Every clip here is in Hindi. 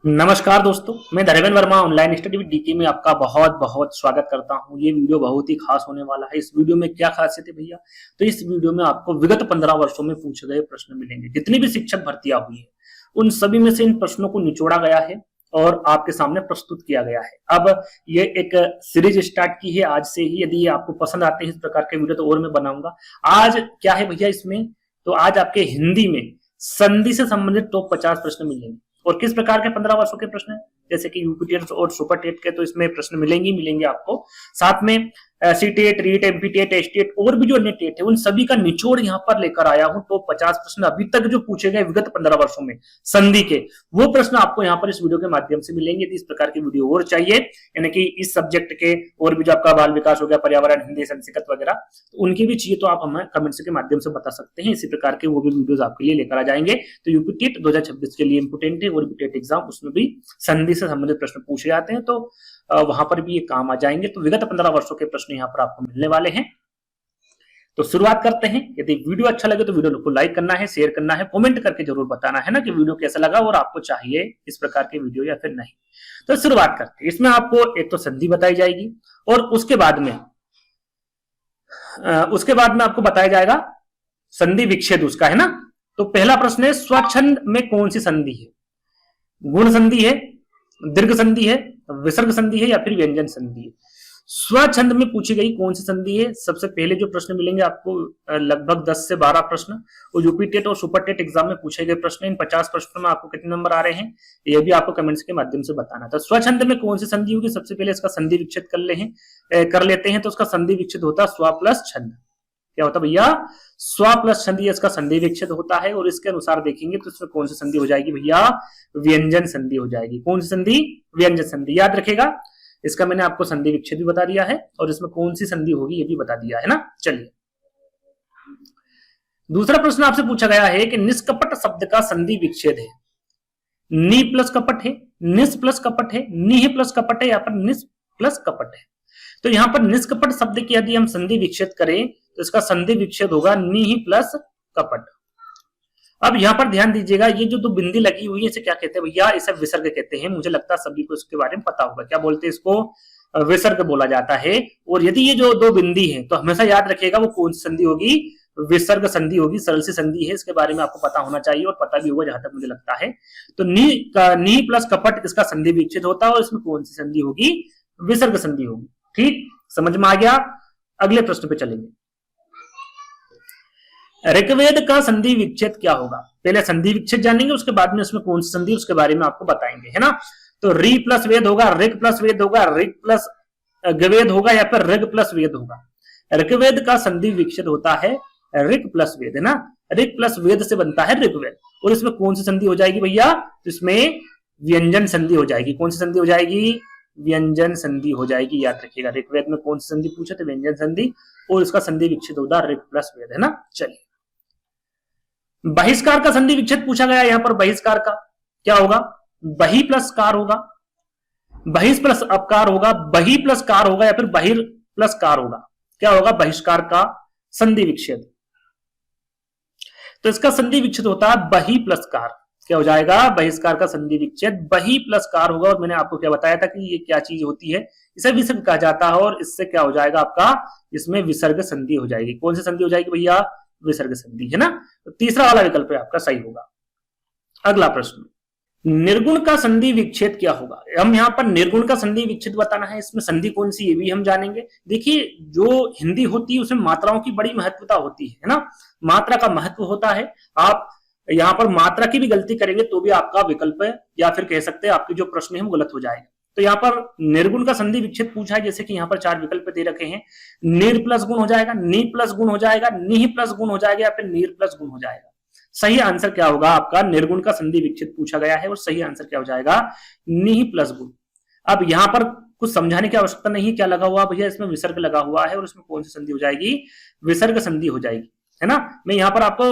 नमस्कार दोस्तों, मैं Dharmendra Verma online study with DK में आपका बहुत बहुत स्वागत करता हूं। ये वीडियो बहुत ही खास होने वाला है। इस वीडियो में क्या खासियत है भैया, तो इस वीडियो में आपको विगत 15 वर्षों में पूछे गए प्रश्न मिलेंगे। जितनी भी शिक्षक भर्तियां हुई है उन सभी में से इन प्रश्नों को निचोड़ा गया है और आपके सामने प्रस्तुत किया गया है। अब ये एक सीरीज स्टार्ट की है आज से ही। यदि आपको पसंद आते हैं इस प्रकार के वीडियो तो और मैं बनाऊंगा। आज क्या है भैया इसमें, तो आज आपके हिंदी में संधि से संबंधित टॉप 50 प्रश्न मिलेंगे। और किस प्रकार के 15 वर्षों के प्रश्न है, जैसे कि यूपी टेट और सुपर टेट के, तो इसमें प्रश्न मिलेंगे आपको। साथ में C TET, REET, MP TET, S TET और भी जो अन्य टेट है उन सभी का निचोड़ यहाँ पर लेकर आया हूं। टॉप 50 प्रश्न अभी तक जो पूछे गए विगत 15 वर्षों में संधि के, वो प्रश्न आपको यहाँ पर इस वीडियो के माध्यम से मिलेंगे। तो इस प्रकार की वीडियो और चाहिए, यानी कि इस सब्जेक्ट के और भी जो आपका बाल विकास हो गया, पर्यावरण, हिंदी, संस्कृत वगैरह, तो उनकी भी चाहिए तो आप हमें कमेंट्स के माध्यम से बता सकते हैं। इसी प्रकार के वो भी वीडियोस आपके लिए लेकर आ जाएंगे। तो यूपी टेट 2026 के लिए इंपोर्टेंट है और भी टेट एग्जाम, उसमें भी संधि से संबंधित प्रश्न पूछे जाते हैं, तो वहां पर भी ये काम आ जाएंगे। तो विगत 15 वर्षों के प्रश्न यहाँ पर आपको मिलने वाले हैं। तो शुरुआत करते हैं। यदि वीडियो अच्छा लगे तो वीडियो को लाइक करना है, शेयर करना है, कमेंट करके जरूर बताना है ना कि वीडियो कैसा लगा और आपको चाहिए इस प्रकार के वीडियो या फिर नहीं। तो शुरुआत करते हैं। इसमें आपको एक तो संधि बताई जाएगी और उसके बाद में आपको बताया जाएगा संधि विच्छेद उसका, है ना। तो पहला प्रश्न है, स्वच्छंद में कौन सी संधि है? गुण संधि है, दीर्घ संधि है, विसर्ग संधि है या फिर व्यंजन संधि है? स्वच्छंद में पूछी गई कौन सी संधि है? सबसे पहले जो प्रश्न मिलेंगे आपको लगभग 10 से 12 प्रश्न, और यूपी टेट और सुपर टेट एग्जाम में पूछे गए प्रश्न। इन 50 प्रश्नों में आपको कितने नंबर आ रहे हैं ये भी आपको कमेंट्स के माध्यम से बताना। तो स्वच्छंद में कौन सी संधि होगी? सबसे पहले इसका संधि विच्छेद कर लेते हैं। तो उसका संधि विच्छेद होता है स्व प्लस छंद। क्या होता है भैया? स्व प्लस छंद, इसका संधि विच्छेद होता है। और इसके अनुसार देखेंगे तो इसमें कौन सी संधि हो जाएगी भैया? व्यंजन संधि हो जाएगी। कौन सी संधि? व्यंजन संधि। याद रखेगा, इसका मैंने आपको संधि विच्छेद भी बता दिया है और इसमें कौन सी संधि होगी ये भी बता दिया है ना। चलिए, दूसरा प्रश्न आपसे पूछा गया है कि निष्कपट शब्द का संधि विच्छेद है। नी प्लस कपट है, निस प्लस कपट है, निह प्लस कपट है या फिर निस प्लस कपट है? तो यहां पर निष्कपट शब्द की यदि हम संधि विच्छेद करें तो इसका संधि विच्छेद होगा निह प्लस कपट। अब यहां पर ध्यान दीजिएगा, ये जो दो बिंदी लगी हुई है इसे क्या कहते हैं भैया? इसे विसर्ग कहते हैं। मुझे लगता है सभी को इसके बारे में पता होगा। क्या बोलते हैं इसको? विसर्ग बोला जाता है। और यदि ये जो दो बिंदी है तो हमेशा याद रखिएगा वो कौन सी संधि होगी? विसर्ग संधि होगी। सरल सी संधि है, इसके बारे में आपको पता होना चाहिए और पता भी होगा जहां तक मुझे लगता है। तो नी प्लस कपट इसका संधि विच्छेद होता है और इसमें कौन सी संधि होगी? विसर्ग संधि होगी। ठीक, समझ में आ गया। अगले प्रश्न पे चलेंगे। ऋग्वेद का संधि विच्छेद क्या होगा? पहले संधि विच्छेद जानेंगे, उसके बाद में उसमें कौन सी संधि उसके बारे में आपको बताएंगे, है ना। तो री प्लस वेद होगा, ऋग प्लस वेद होगा, ऋग प्लस गवेद होगा या फिर ऋग प्लस वेद होगा? ऋग्वेद का संधि विच्छेद होता है ऋग प्लस वेद, है ना। ऋग प्लस वेद से बनता है ऋग्वेद। और इसमें कौन सी संधि हो जाएगी भैया? तो इसमें व्यंजन संधि हो जाएगी। कौन सी संधि हो जाएगी? व्यंजन संधि हो जाएगी। याद रखिएगा, ऋग्वेद में कौन सी संधि पूछे? तो व्यंजन संधि, और इसका संधि विच्छेद होता है ऋग प्लस वेद, है ना। चलिए, बहिष्कार का संधि विच्छेद पूछा गया। यहां पर बहिष्कार का क्या होगा? बहि प्लस कार होगा, बहिष प्लस अपकार होगा, बहि प्लस कार होगा या फिर बहिर प्लस कार होगा? क्या होगा बहिष्कार का संधि विच्छेद? तो इसका संधि विच्छेद होता है बहि प्लस कार। क्या हो जाएगा? बहिष्कार का संधि विच्छेद बहि प्लस कार होगा। और मैंने आपको क्या बताया था कि ये क्या चीज होती है? इसे विसर्ग कहा जाता है। और इससे क्या हो जाएगा आपका? इसमें विसर्ग संधि हो जाएगी। कौन सी संधि हो जाएगी भैया? विसर्ग संधि, है ना। तो तीसरा वाला विकल्प है आपका सही होगा। अगला प्रश्न, निर्गुण का संधि विच्छेद क्या होगा? हम यहाँ पर निर्गुण का संधि विच्छेद बताना है। इसमें संधि कौन सी ये भी हम जानेंगे। देखिए, जो हिंदी होती है उसमें मात्राओं की बड़ी महत्वता होती है ना। मात्रा का महत्व होता है। आप यहाँ पर मात्रा की भी गलती करेंगे तो भी आपका विकल्प है या फिर कह सकते हैं आपके जो प्रश्न है वो गलत हो जाएगा। तो यहाँ पर निर्गुण का संधि विच्छेद पूछा है, जैसे कि यहाँ पर 4 विकल्प दे रखे हैं। निर प्लस गुण हो जाएगा, नी प्लस गुण हो जाएगा, निह प्लस गुण हो जाएगा या फिर नीर प्लस गुण हो जाएगा? सही आंसर क्या होगा आपका? निर्गुण का संधि विच्छेद पूछा गया है और सही आंसर क्या हो जाएगा? निह प्लस गुण। अब यहाँ पर कुछ समझाने की आवश्यकता नहीं है। क्या लगा हुआ भैया? इसमें विसर्ग लगा हुआ है और इसमें कौन सी संधि हो जाएगी? विसर्ग संधि हो जाएगी, है ना। मैं यहाँ पर आपको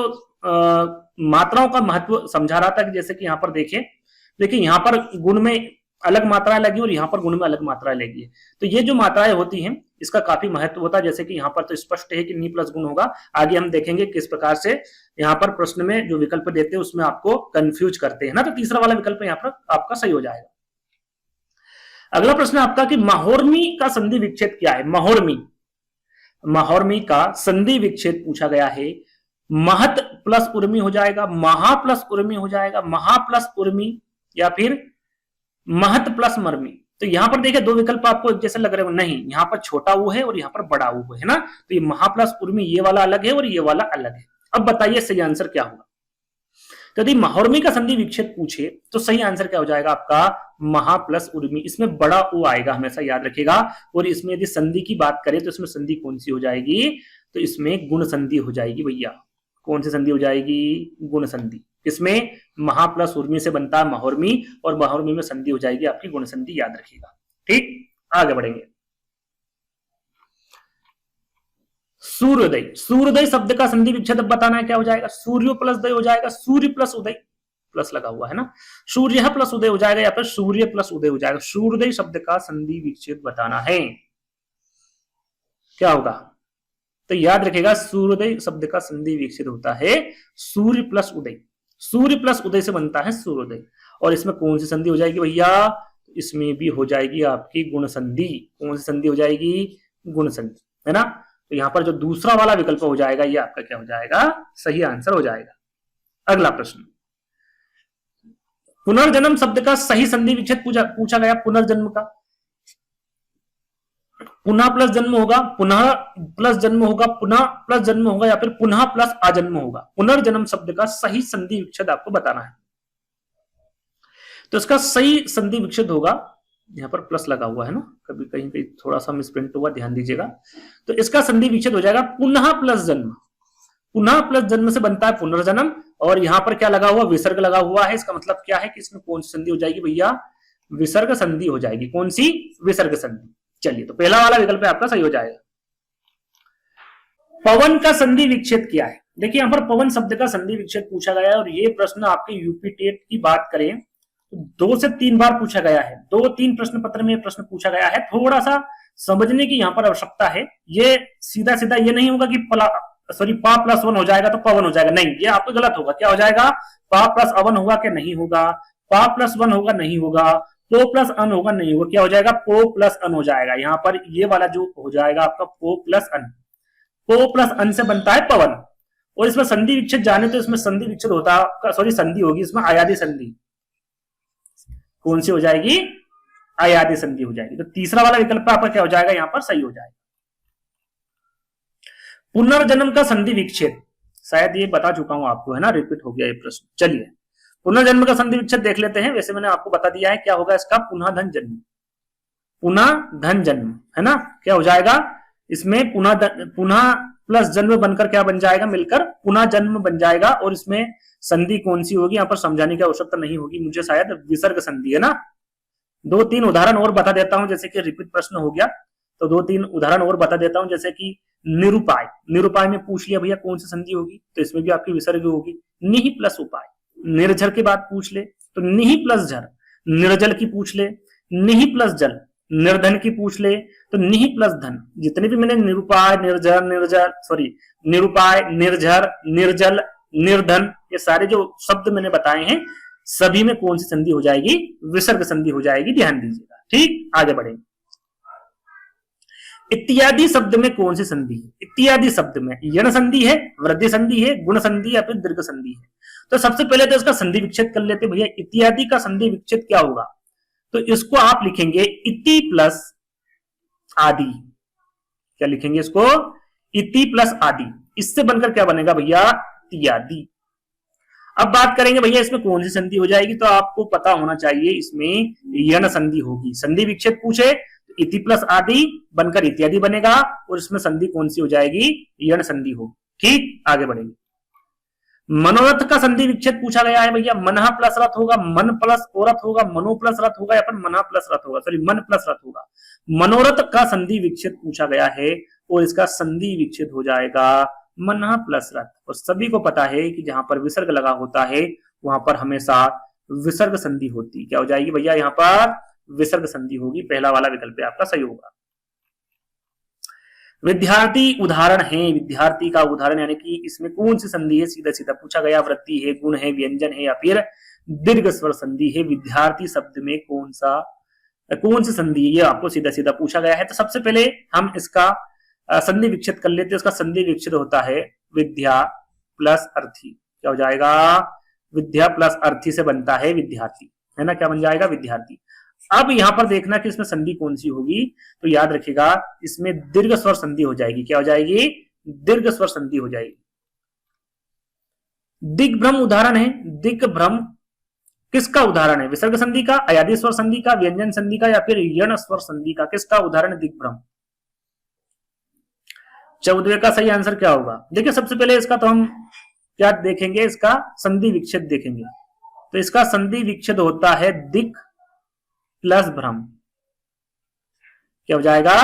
मात्राओं का महत्व समझा रहा था कि जैसे कि यहाँ पर देखिए यहाँ पर गुण में अलग मात्राएं लगी और यहाँ पर गुण में अलग मात्राएं लगी है। तो ये जो मात्राएं होती हैं इसका काफी महत्व होता है। जैसे कि यहाँ पर तो स्पष्ट है कि नी प्लस गुण होगा, आगे हम देखेंगे किस प्रकार से यहाँ पर प्रश्न में जो विकल्प देते हैं उसमें आपको कंफ्यूज करते हैं ना। तो तीसरा वाला विकल्प यहाँ पर आपका सही हो जाएगा। अगला प्रश्न आपका कि महोर्मी का संधि विच्छेद क्या है। महोर्मी का संधि विच्छेद पूछा गया है। महत प्लस उर्मी हो जाएगा, महा प्लस उर्मी हो जाएगा, महा प्लस उर्मी, या फिर महत प्लस मर्मी। तो यहां पर देखिए दो विकल्प आपको एक जैसे लग रहे हो, नहीं, यहां पर छोटा ऊ है और यहां पर बड़ा ऊ है ना। तो ये महा प्लस उर्मी ये वाला अलग है और ये वाला अलग है। अब बताइए सही आंसर क्या होगा। तो यदि महोर्मी का संधि विच्छेद पूछे तो सही आंसर क्या हो जाएगा आपका, महा प्लस उर्मी। इसमें बड़ा ऊ आएगा, हमेशा याद रखिएगा। और इसमें यदि संधि की बात करें तो इसमें संधि कौन सी हो जाएगी, तो इसमें गुण संधि हो जाएगी भैया। कौन सी संधि हो जाएगी, गुण संधि। इसमें महा प्लस उर्मी से बनता है महोर्मी और महोर्मी में संधि हो जाएगी आपकी गुण संधि, याद रखिएगा। ठीक, आगे बढ़ेंगे। सूर्योदय, सूर्योदय शब्द का संधि विच्छेद बताना है, क्या हो जाएगा, सूर्यो प्लस दय हो जाएगा, सूर्य प्लस उदय, प्लस लगा हुआ है ना, सूर्य प्लस उदय हो जाएगा या फिर सूर्य प्लस उदय हो जाएगा। सूर्योदय शब्द का संधि विच्छेद बताना है, क्या होगा, तो याद रखिएगा सूर्योदय शब्द का संधि विच्छेद होता है सूर्य प्लस उदय। सूर्य प्लस उदय से बनता है सूर्योदय। और इसमें कौन सी संधि हो जाएगी भैया, इसमें भी हो जाएगी आपकी गुण संधि। कौन सी संधि हो जाएगी, गुण संधि, है ना। तो यहां पर जो दूसरा वाला विकल्प हो जाएगा ये आपका क्या हो जाएगा, सही आंसर हो जाएगा। अगला प्रश्न, पुनर्जन्म शब्द का सही संधि विच्छेद पूछा गया। पुनर्जन्म का, पुनः प्लस जन्म होगा, पुनः प्लस जन्म होगा, पुनः प्लस जन्म होगा, या फिर पुनः प्लस आजन्म होगा। पुनर्जन्म शब्द का सही संधि विच्छेद आपको बताना है। तो इसका सही संधि विच्छेद होगा, यहां पर प्लस लगा हुआ है ना, कभी कहीं कहीं थोड़ा सा मिसप्रिंट हुआ, ध्यान दीजिएगा। तो इसका संधि विच्छेद हो जाएगा पुनः प्लस जन्म। पुनः प्लस जन्म से बनता है पुनर्जन्म, और यहां पर क्या लगा हुआ, विसर्ग लगा हुआ है। इसका मतलब क्या है कि इसमें कौन सी संधि हो जाएगी भैया, विसर्ग संधि हो जाएगी। कौन सी, विसर्ग संधि। चलिए, तो पहला वाला विकल्प आपका सही हो जाएगा। पवन का संधि विच्छेद क्या है। देखिए यहां पर पवन शब्द का संधि विच्छेद पूछा गया है, और ये प्रश्न आपके यूपी टेट की बात करें तो 2 से 3 बार पूछा गया है। 2-3 प्रश्न पत्र में प्रश्न पूछा गया है। थोड़ा सा समझने की यहां पर आवश्यकता है। ये सीधा सीधा ये नहीं होगा कि पा प्लस वन हो जाएगा तो पवन हो जाएगा, नहीं, ये आपको गलत होगा। क्या हो जाएगा, पा प्लस अवन होगा क्या, नहीं होगा। पा प्लस वन होगा, नहीं होगा। पो प्लस अन होगा, नहीं होगा। क्या हो जाएगा, पो प्लस अन हो जाएगा। यहां पर ये वाला जो हो जाएगा आपका पो प्लस अन। पो प्लस अन से बनता है पवन। और इसमें संधि विच्छेद जाने तो इसमें संधि विच्छेद होता, संधि होगी इसमें आयादी संधि। कौन सी हो जाएगी, आयादी संधि हो जाएगी। तो तीसरा वाला विकल्प आपका क्या हो जाएगा, यहां पर सही हो जाएगा। पुनर्जन्म का संधि विच्छेद, शायद ये बता चुका हूं आपको, है ना, रिपीट हो गया ये प्रश्न। चलिए, पुनर्जन्म का संधि विच्छेद देख लेते हैं। वैसे मैंने आपको बता दिया है क्या होगा इसका, पुनः धन जन्म। पुनः धन जन्म, है ना, क्या हो जाएगा इसमें, पुनः प्लस जन्म बनकर क्या बन जाएगा, मिलकर पुनः जन्म बन जाएगा। और इसमें संधि कौन सी होगी, यहां पर समझाने की आवश्यकता नहीं होगी मुझे, शायद विसर्ग संधि, है ना। 2-3 उदाहरण और बता देता हूं, जैसे कि रिपीट प्रश्न हो गया तो 2-3 उदाहरण और बता देता हूं। जैसे कि निरुपाय, निरुपाय में पूछ लिया भैया कौन सी संधि होगी, तो इसमें भी आपकी विसर्ग होगी। निहि प्लस उपाय, निर्झर की बात पूछ ले तो निहि प्लस झर। निर्जल की पूछ ले, निहि प्लस जल। निर्धन की पूछ ले तो निहि प्लस धन। जितने भी मैंने निरुपाय, निरुपाय, निर्झर, निर्जल, निर्धन, ये सारे जो शब्द मैंने बताए हैं सभी में कौन सी संधि हो जाएगी, विसर्ग संधि हो जाएगी, ध्यान दीजिएगा। ठीक, आगे बढ़ेंगे। इत्यादि शब्द में कौन सी संधि है। इत्यादि शब्द में यण संधि है, वृद्धि संधि है, गुण संधि या फिर दीर्घ संधि है। तो सबसे पहले तो इसका संधि विच्छेद कर लेते भैया। इत्यादि का संधि विच्छेद क्या होगा, तो इसको आप लिखेंगे इति प्लस आदि। क्या लिखेंगे इसको, इति प्लस आदि। इससे बनकर क्या बनेगा भैया, इत्यादि। अब बात करेंगे भैया इसमें कौन सी संधि हो जाएगी, तो आपको पता होना चाहिए इसमें यण संधि होगी। संधि विच्छेद पूछे तो इति प्लस आदि बनकर इत्यादि बनेगा, और इसमें संधि कौन सी हो जाएगी, यण संधि होगी। ठीक, आगे बढ़ेंगे। मनोरथ का संधि विच्छेद पूछा गया है भैया। मनः प्लस रथ होगा, मन प्लस औरत होगा, मनो प्लस रथ होगा, या फिर मना प्लस रथ होगा, सॉरी मन प्लस रथ होगा। मनोरथ का संधि विच्छेद पूछा गया है, और इसका संधि विच्छेद हो जाएगा मनः प्लस रथ। और सभी को पता है कि जहां पर विसर्ग लगा होता है वहां पर हमेशा विसर्ग संधि होती। क्या हो जाएगी भैया, यहाँ पर विसर्ग संधि होगी। पहला वाला विकल्प आपका सही होगा। विद्यार्थी उदाहरण है, विद्यार्थी का उदाहरण यानी कि इसमें कौन सी संधि है, सीधा सीधा पूछा गया। वृत्ति है, गुण है, व्यंजन है या फिर दीर्घ स्वर संधि है। विद्यार्थी शब्द में कौन सी संधि है, ये आपको सीधा सीधा पूछा गया है। तो सबसे पहले हम इसका संधि विच्छेद कर लेते हैं। उसका संधि विच्छेद होता है विद्या प्लस अर्थी। क्या हो जाएगा, विद्या प्लस अर्थी से बनता है विद्यार्थी, है ना। क्या बन जाएगा, विद्यार्थी। अब यहां पर देखना कि इसमें संधि कौन सी होगी, तो याद रखिएगा इसमें दीर्घ स्वर संधि हो जाएगी। क्या हो जाएगी, दीर्घ स्वर संधि हो जाएगी। दिग्भ्रम उदाहरण है। दिग्भ्रम किसका उदाहरण है, विसर्ग संधि का, अयादी स्वर संधि का, व्यंजन संधि का या फिर यण स्वर संधि का, किसका उदाहरण है दिग्भ्रम। 14वें का सही आंसर क्या होगा। देखिए सबसे पहले इसका तो हम क्या देखेंगे, इसका संधि विच्छेद देखेंगे। तो इसका संधि विच्छेद होता है दिक प्लस भ्रम। क्या हो जाएगा,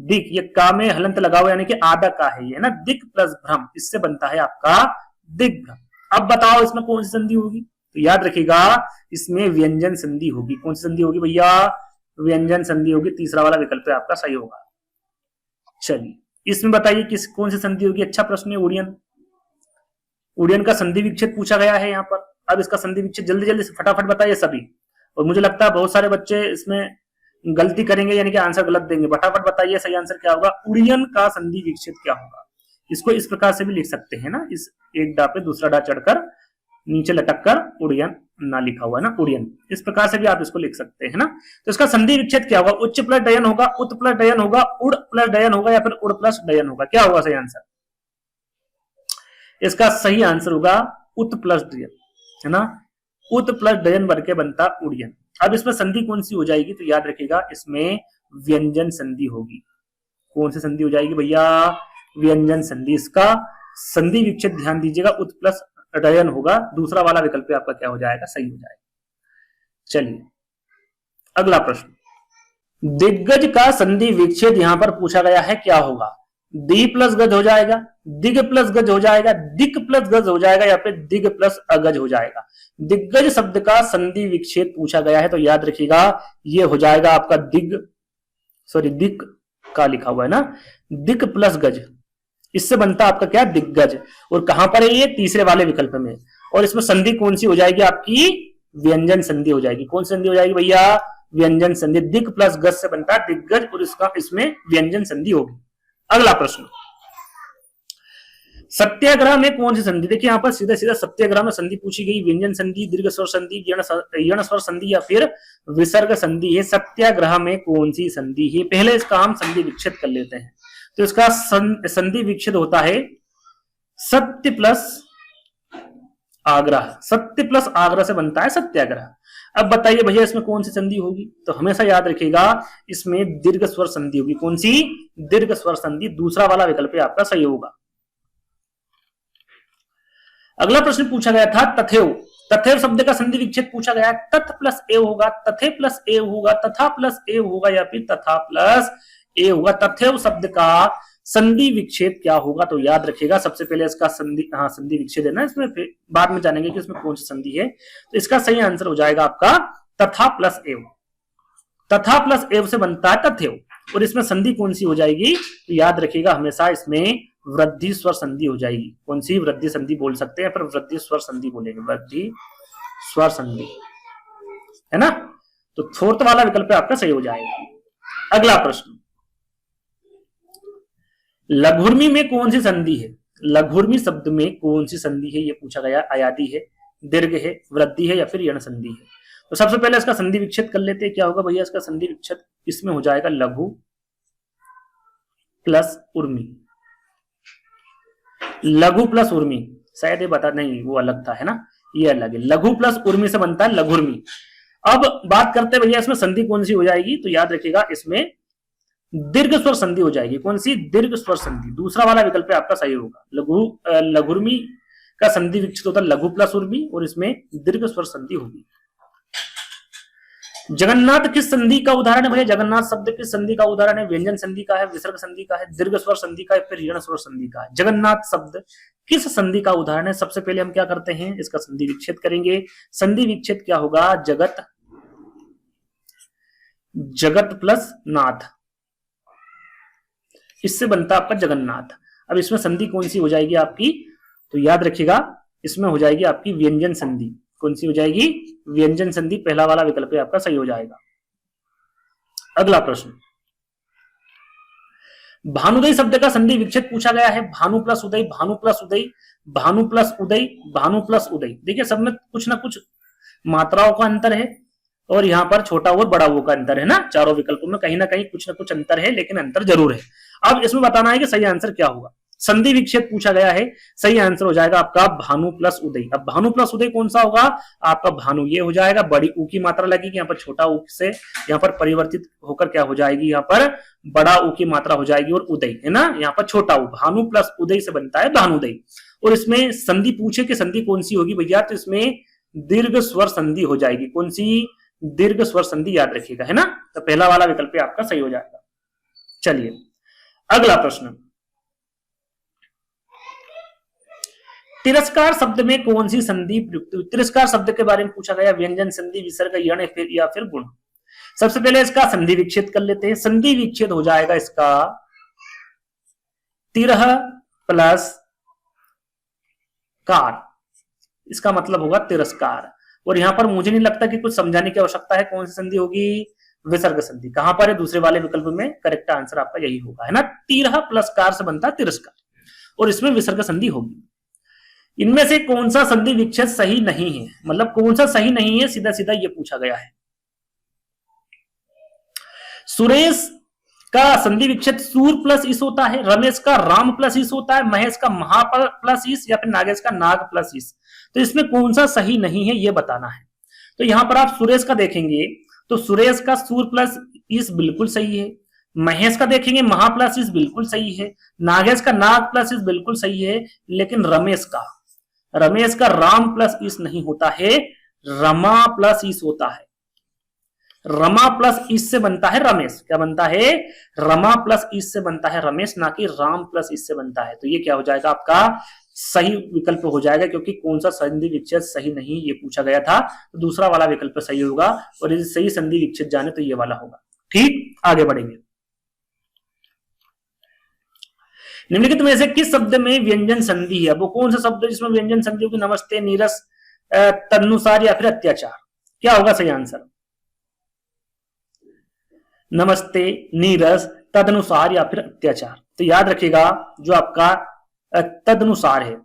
दिक, ये का में हलंत लगा हुआ यानी कि आधा का है ये ना, दिक प्लस भ्रम, इससे बनता है आपका दिग्भ्रम। अब बताओ इसमें कौन सी संधि होगी, तो याद रखिएगा इसमें व्यंजन संधि होगी। कौन सी संधि होगी भैया, व्यंजन संधि होगी। तीसरा वाला विकल्प आपका सही होगा। चलिए इसमें बताइए किस कौन सी संधि होगी। अच्छा प्रश्न है, उड़ियन। उड़ियन का संधि विच्छेद पूछा गया है यहाँ पर। अब इसका संधि विच्छेद जल्दी जल्दी से फटाफट बताइए सभी। और मुझे लगता है बहुत सारे बच्चे इसमें गलती करेंगे यानी कि आंसर गलत देंगे। फटाफट बताइए सही आंसर क्या होगा। उड़ियन का संधि विच्छेद क्या होगा। इसको इस प्रकार से भी लिख सकते हैं ना, इस एक डा पे दूसरा डा चढ़कर नीचे लटक कर उड़ियन ना लिखा हुआ ना, उड़ियन, इस प्रकार से भी आप इसको लिख सकते हैं ना। तो इसका संधि विच्छेद क्या होगा, उच्च प्लस डयन होगा, उत प्लस डयन होगा, उड़ प्लस डयन होगा या फिर उड़ प्लस डयन होगा। क्या होगा सही आंसर, इसका सही आंसर होगा उत प्लस डयन, है ना। उत प्लस डयन बन के बनता उड़ियन। अब इसमें संधि कौन सी हो जाएगी, तो याद रखिएगा इसमें व्यंजन संधि होगी। कौन सी संधि हो जाएगी भैया, व्यंजन संधि। इसका संधि विच्छेद ध्यान दीजिएगा, उत प्लस डयन होगा। दूसरा वाला विकल्प आपका क्या हो जाएगा, सही हो जाएगा। चलिए अगला प्रश्न, दिग्गज का संधि विच्छेद यहां पर पूछा गया है, क्या होगा। दी प्लस गज हो जाएगा, दिग प्लस गज हो जाएगा, दिक प्लस गज हो जाएगा या फिर दिग प्लस अगज हो जाएगा। दिग्गज शब्द का संधि विच्छेद पूछा गया है, तो याद रखिएगा ये हो जाएगा आपका दिक का लिखा हुआ है ना, दिक प्लस गज, इससे बनता आपका क्या, दिग्गज। और कहां पर है ये, तीसरे वाले विकल्प में। और इसमें संधि कौन सी हो जाएगी आपकी, व्यंजन संधि हो जाएगी। कौन सी संधि हो जाएगी भैया, व्यंजन संधि। दिक प्लस गज से बनता है दिग्गज और इसका इसमें व्यंजन संधि होगी। अगला प्रश्न, सत्याग्रह में कौन सी संधि। देखिए यहां पर सीधा सीधा सत्याग्रह में संधि पूछी गई, व्यंजन संधि, दीर्घ स्वर संधि, यण स्वर संधि या फिर विसर्ग संधि है। सत्याग्रह में कौन सी संधि है, पहले इसका हम संधि विच्छेद कर लेते हैं। तो इसका संधि विच्छेद होता है सत्य प्लस आग्रह। सत्य प्लस आग्रह से बनता है सत्याग्रह। अब बताइए भैया इसमें कौन सी संधि होगी, तो हमेशा याद रखिएगा इसमें दीर्घ स्वर संधि होगी। कौन सी, दीर्घ स्वर संधि। दूसरा वाला विकल्प आपका सही होगा। अगला प्रश्न पूछा गया था तथेव। तथेव शब्द का संधि विच्छेद पूछा गया है। तथ प्लस एव होगा, तथे प्लस एव होगा, तथा प्लस एव होगा या फिर तथा प्लस ए होगा। तथेव शब्द का संधि विच्छेद क्या होगा, तो याद रखिएगा सबसे पहले इसका संधि विच्छेद है ना, इसमें बाद में जानेंगे कि इसमें कौन सी संधि है। तो इसका सही आंसर हो जाएगा आपका तथा प्लस एव। तथा प्लस एव से बनता है तथेव। और इसमें संधि कौन सी हो जाएगी, तो याद रखिएगा हमेशा इसमें वृद्धि स्वर संधि हो जाएगी। कौन सी, वृद्धि संधि बोल सकते हैं, पर वृद्धि स्वर संधि बोलेंगे, वृद्धि स्वर संधि, है ना। तो फोर्थ वाला विकल्प आपका सही हो जाएगा। अगला प्रश्न, लघुर्मी में कौन सी संधि है। लघुर्मी शब्द में कौन सी संधि है, ये पूछा गया। अयादी है, दीर्घ है, वृद्धि है या फिर यण संधि है। तो सबसे पहले इसका संधि विच्छेद कर लेते हैं। क्या होगा भैया इसका संधि विच्छेद, इसमें हो जाएगा लघु प्लस उर्मी। लघु प्लस उर्मी, शायद ये बता नहीं, वो अलग था, है ना, ये अलग है। लघु प्लस उर्मी से बनता है लघुर्मी। अब बात करते हैं भैया इसमें संधि कौन सी हो जाएगी, तो याद रखिएगा इसमें दीर्घ स्वर संधि हो जाएगी। कौन सी, दीर्घ स्वर संधि। दूसरा वाला विकल्प आपका सही होगा। लघुर्मी का संधि विच्छेद होता है लघु प्लस उर्मी और इसमें दीर्घ स्वर संधि होगी। जगन्नाथ किस संधि का उदाहरण है भैया। जगन्नाथ शब्द किस संधि का उदाहरण है, व्यंजन संधि का है, विसर्ग संधि का है, दीर्घ स्वर संधि का है, फिर यण स्वर संधि का है। जगन्नाथ शब्द किस संधि का उदाहरण है। सबसे पहले हम क्या करते हैं, इसका संधि विच्छेद करेंगे। संधि विच्छेद क्या होगा, जगत जगत प्लस नाथ, इससे बनता आपका जगन्नाथ। अब इसमें संधि कौन सी हो जाएगी आपकी, तो याद रखिएगा इसमें हो जाएगी आपकी व्यंजन संधि। कौन सी हो जाएगी, व्यंजन संधि, पहला वाला विकल्प आपका सही हो जाएगा। अगला प्रश्न, भानुदय शब्द का संधि विच्छेद पूछा गया है। भानु प्लस उदय, भानु प्लस उदय, भानु प्लस उदय, भानु प्लस उदय। देखिए सब में कुछ ना कुछ मात्राओं का अंतर है और यहाँ पर छोटा और बड़ा वो का अंतर है ना, चारों विकल्पों में कहीं ना कहीं कुछ ना कुछ अंतर है, लेकिन अंतर जरूर है। अब इसमें बताना है कि सही आंसर क्या होगा। संधि विच्छेद पूछा गया है, सही आंसर हो जाएगा आपका भानु प्लस उदय। अब भानु प्लस उदय कौन सा होगा आपका, भानु ये हो जाएगा, बड़ी ऊ की मात्रा लगेगी यहाँ पर, छोटा ऊ से यहाँ पर परिवर्तित होकर क्या हो जाएगी, यहाँ पर बड़ा ऊ की मात्रा हो जाएगी और उदय है ना, यहाँ पर छोटा ऊ। भानु प्लस उदय से बनता है भानुदय। और इसमें संधि पूछे कि संधि कौन सी होगी भैया, तो इसमें दीर्घ स्वर संधि हो जाएगी। कौन सी, दीर्घ स्वर संधि, याद रखिएगा है ना। तो पहला वाला विकल्प आपका सही हो जाएगा। चलिए अगला प्रश्न, तिरस्कार शब्द में कौन सी संधि प्रयुक्त हुई। तिरस्कार शब्द के बारे में पूछा गया, व्यंजन संधि, विसर्ग, यण या फिर गुण। सबसे पहले इसका संधि विच्छेद कर लेते हैं। संधि विच्छेद हो जाएगा इसका तिरह प्लस कार, इसका मतलब होगा तिरस्कार। और यहां पर मुझे नहीं लगता कि कुछ समझाने की आवश्यकता है। कौन सी संधि होगी, विसर्ग संधि। कहां पर है, दूसरे वाले विकल्प में। करेक्ट आंसर आपका यही होगा है ना, तिरह प्लस कार से बनता है तिरस्कार और इसमें विसर्ग संधि होगी। इनमें से कौन सा संधि विच्छेद सही नहीं है, मतलब कौन सा सही नहीं है, सीधा सीधा ये पूछा गया है। सुरेश का संधि विच्छेद सूर प्लस इस होता है, रमेश का राम प्लस इस होता है, महेश का महा प्लस इस, या फिर नागेश का नाग प्लस इस। तो इसमें कौन सा सही नहीं है ये बताना है। तो यहां पर आप सुरेश का देखेंगे तो सुरेश का सूर प्लस इस बिल्कुल सही है, महेश का देखेंगे महा प्लस इस बिल्कुल सही है, नागेश का नाग प्लस इस बिल्कुल सही है, लेकिन रमेश का राम प्लस इस नहीं होता है, रमा प्लस इस होता है। रमा प्लस इस से बनता है रमेश। क्या बनता है, रमा प्लस इस से बनता है रमेश, ना कि राम प्लस इस से बनता है। तो ये क्या हो जाएगा आपका सही विकल्प हो जाएगा, क्योंकि कौन सा संधि विच्छेद सही नहीं ये पूछा गया था। तो दूसरा वाला विकल्प सही होगा और यदि सही संधि विच्छेद जाने तो ये वाला होगा। ठीक, आगे बढ़ेंगे। निम्नलिखित में से किस शब्द में व्यंजन संधि है। वो कौन सा शब्द है जिसमें व्यंजन संधि होगी, नमस्ते, नीरस, तदनुसार या फिर अत्याचार। क्या होगा सही आंसर, नमस्ते, नीरस, तदनुसार या फिर अत्याचार। तो याद रखिएगा जो आपका तदनुसार है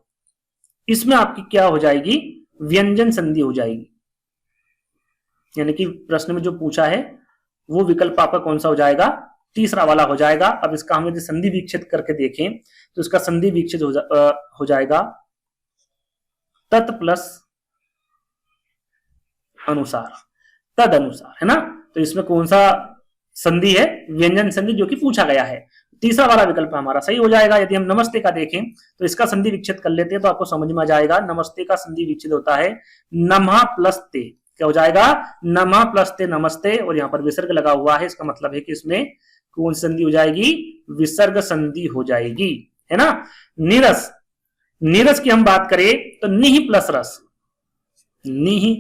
इसमें आपकी क्या हो जाएगी, व्यंजन संधि हो जाएगी। यानी कि प्रश्न में जो पूछा है वो विकल्प आपका कौन सा हो जाएगा, तीसरा वाला हो जाएगा। अब इसका हम यदि संधि विच्छेद करके देखें तो इसका संधि विच्छेद हो जाएगा तत् प्लस अनुसार, तद अनुसार है ना। तो इसमें कौन सा संधि है, व्यंजन संधि, जो कि पूछा गया है। तीसरा वाला विकल्प हमारा सही हो जाएगा। यदि हम नमस्ते का देखें तो इसका संधि विच्छेद कर लेते हैं तो आपको समझ में आ जाएगा। नमस्ते का संधि विच्छेद होता है नमः प्लस ते। क्या हो जाएगा, नमः प्लस ते नमस्ते, और यहाँ पर विसर्ग लगा हुआ है, इसका मतलब है कि इसमें कौन सी संधि हो जाएगी, विसर्ग संधि हो जाएगी है ना। नीरस, नीरस की हम बात करें तो निहि प्लस रस, निहि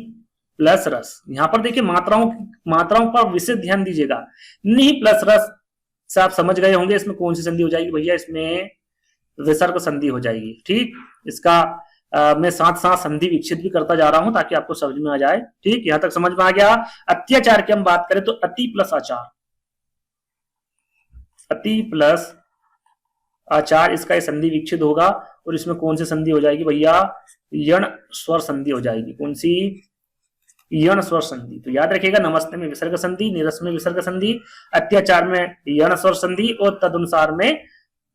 प्लस रस। यहां पर देखिए मात्राओं पर विशेष ध्यान दीजिएगा। निहि प्लस रस से आप समझ गए होंगे इसमें कौन सी संधि हो जाएगी भैया, इसमें विसर्ग संधि हो जाएगी। ठीक, इसका मैं साथ साथ संधि विच्छेद भी करता जा रहा हूं ताकि आपको समझ में आ जाए। ठीक, यहां तक समझ में आ गया। अत्याचार की हम बात करें तो अति प्लस आचार, अति प्लस आचार, इसका संधि विच्छेद होगा और इसमें कौन सी संधि हो जाएगी भैया, यण स्वर संधि हो जाएगी। कौन सी, यण स्वर संधि। तो याद रखिएगा नमस्ते में विसर्ग संधि, नीरस में विसर्ग संधि, अत्याचार में यण स्वर संधि और तदनुसार में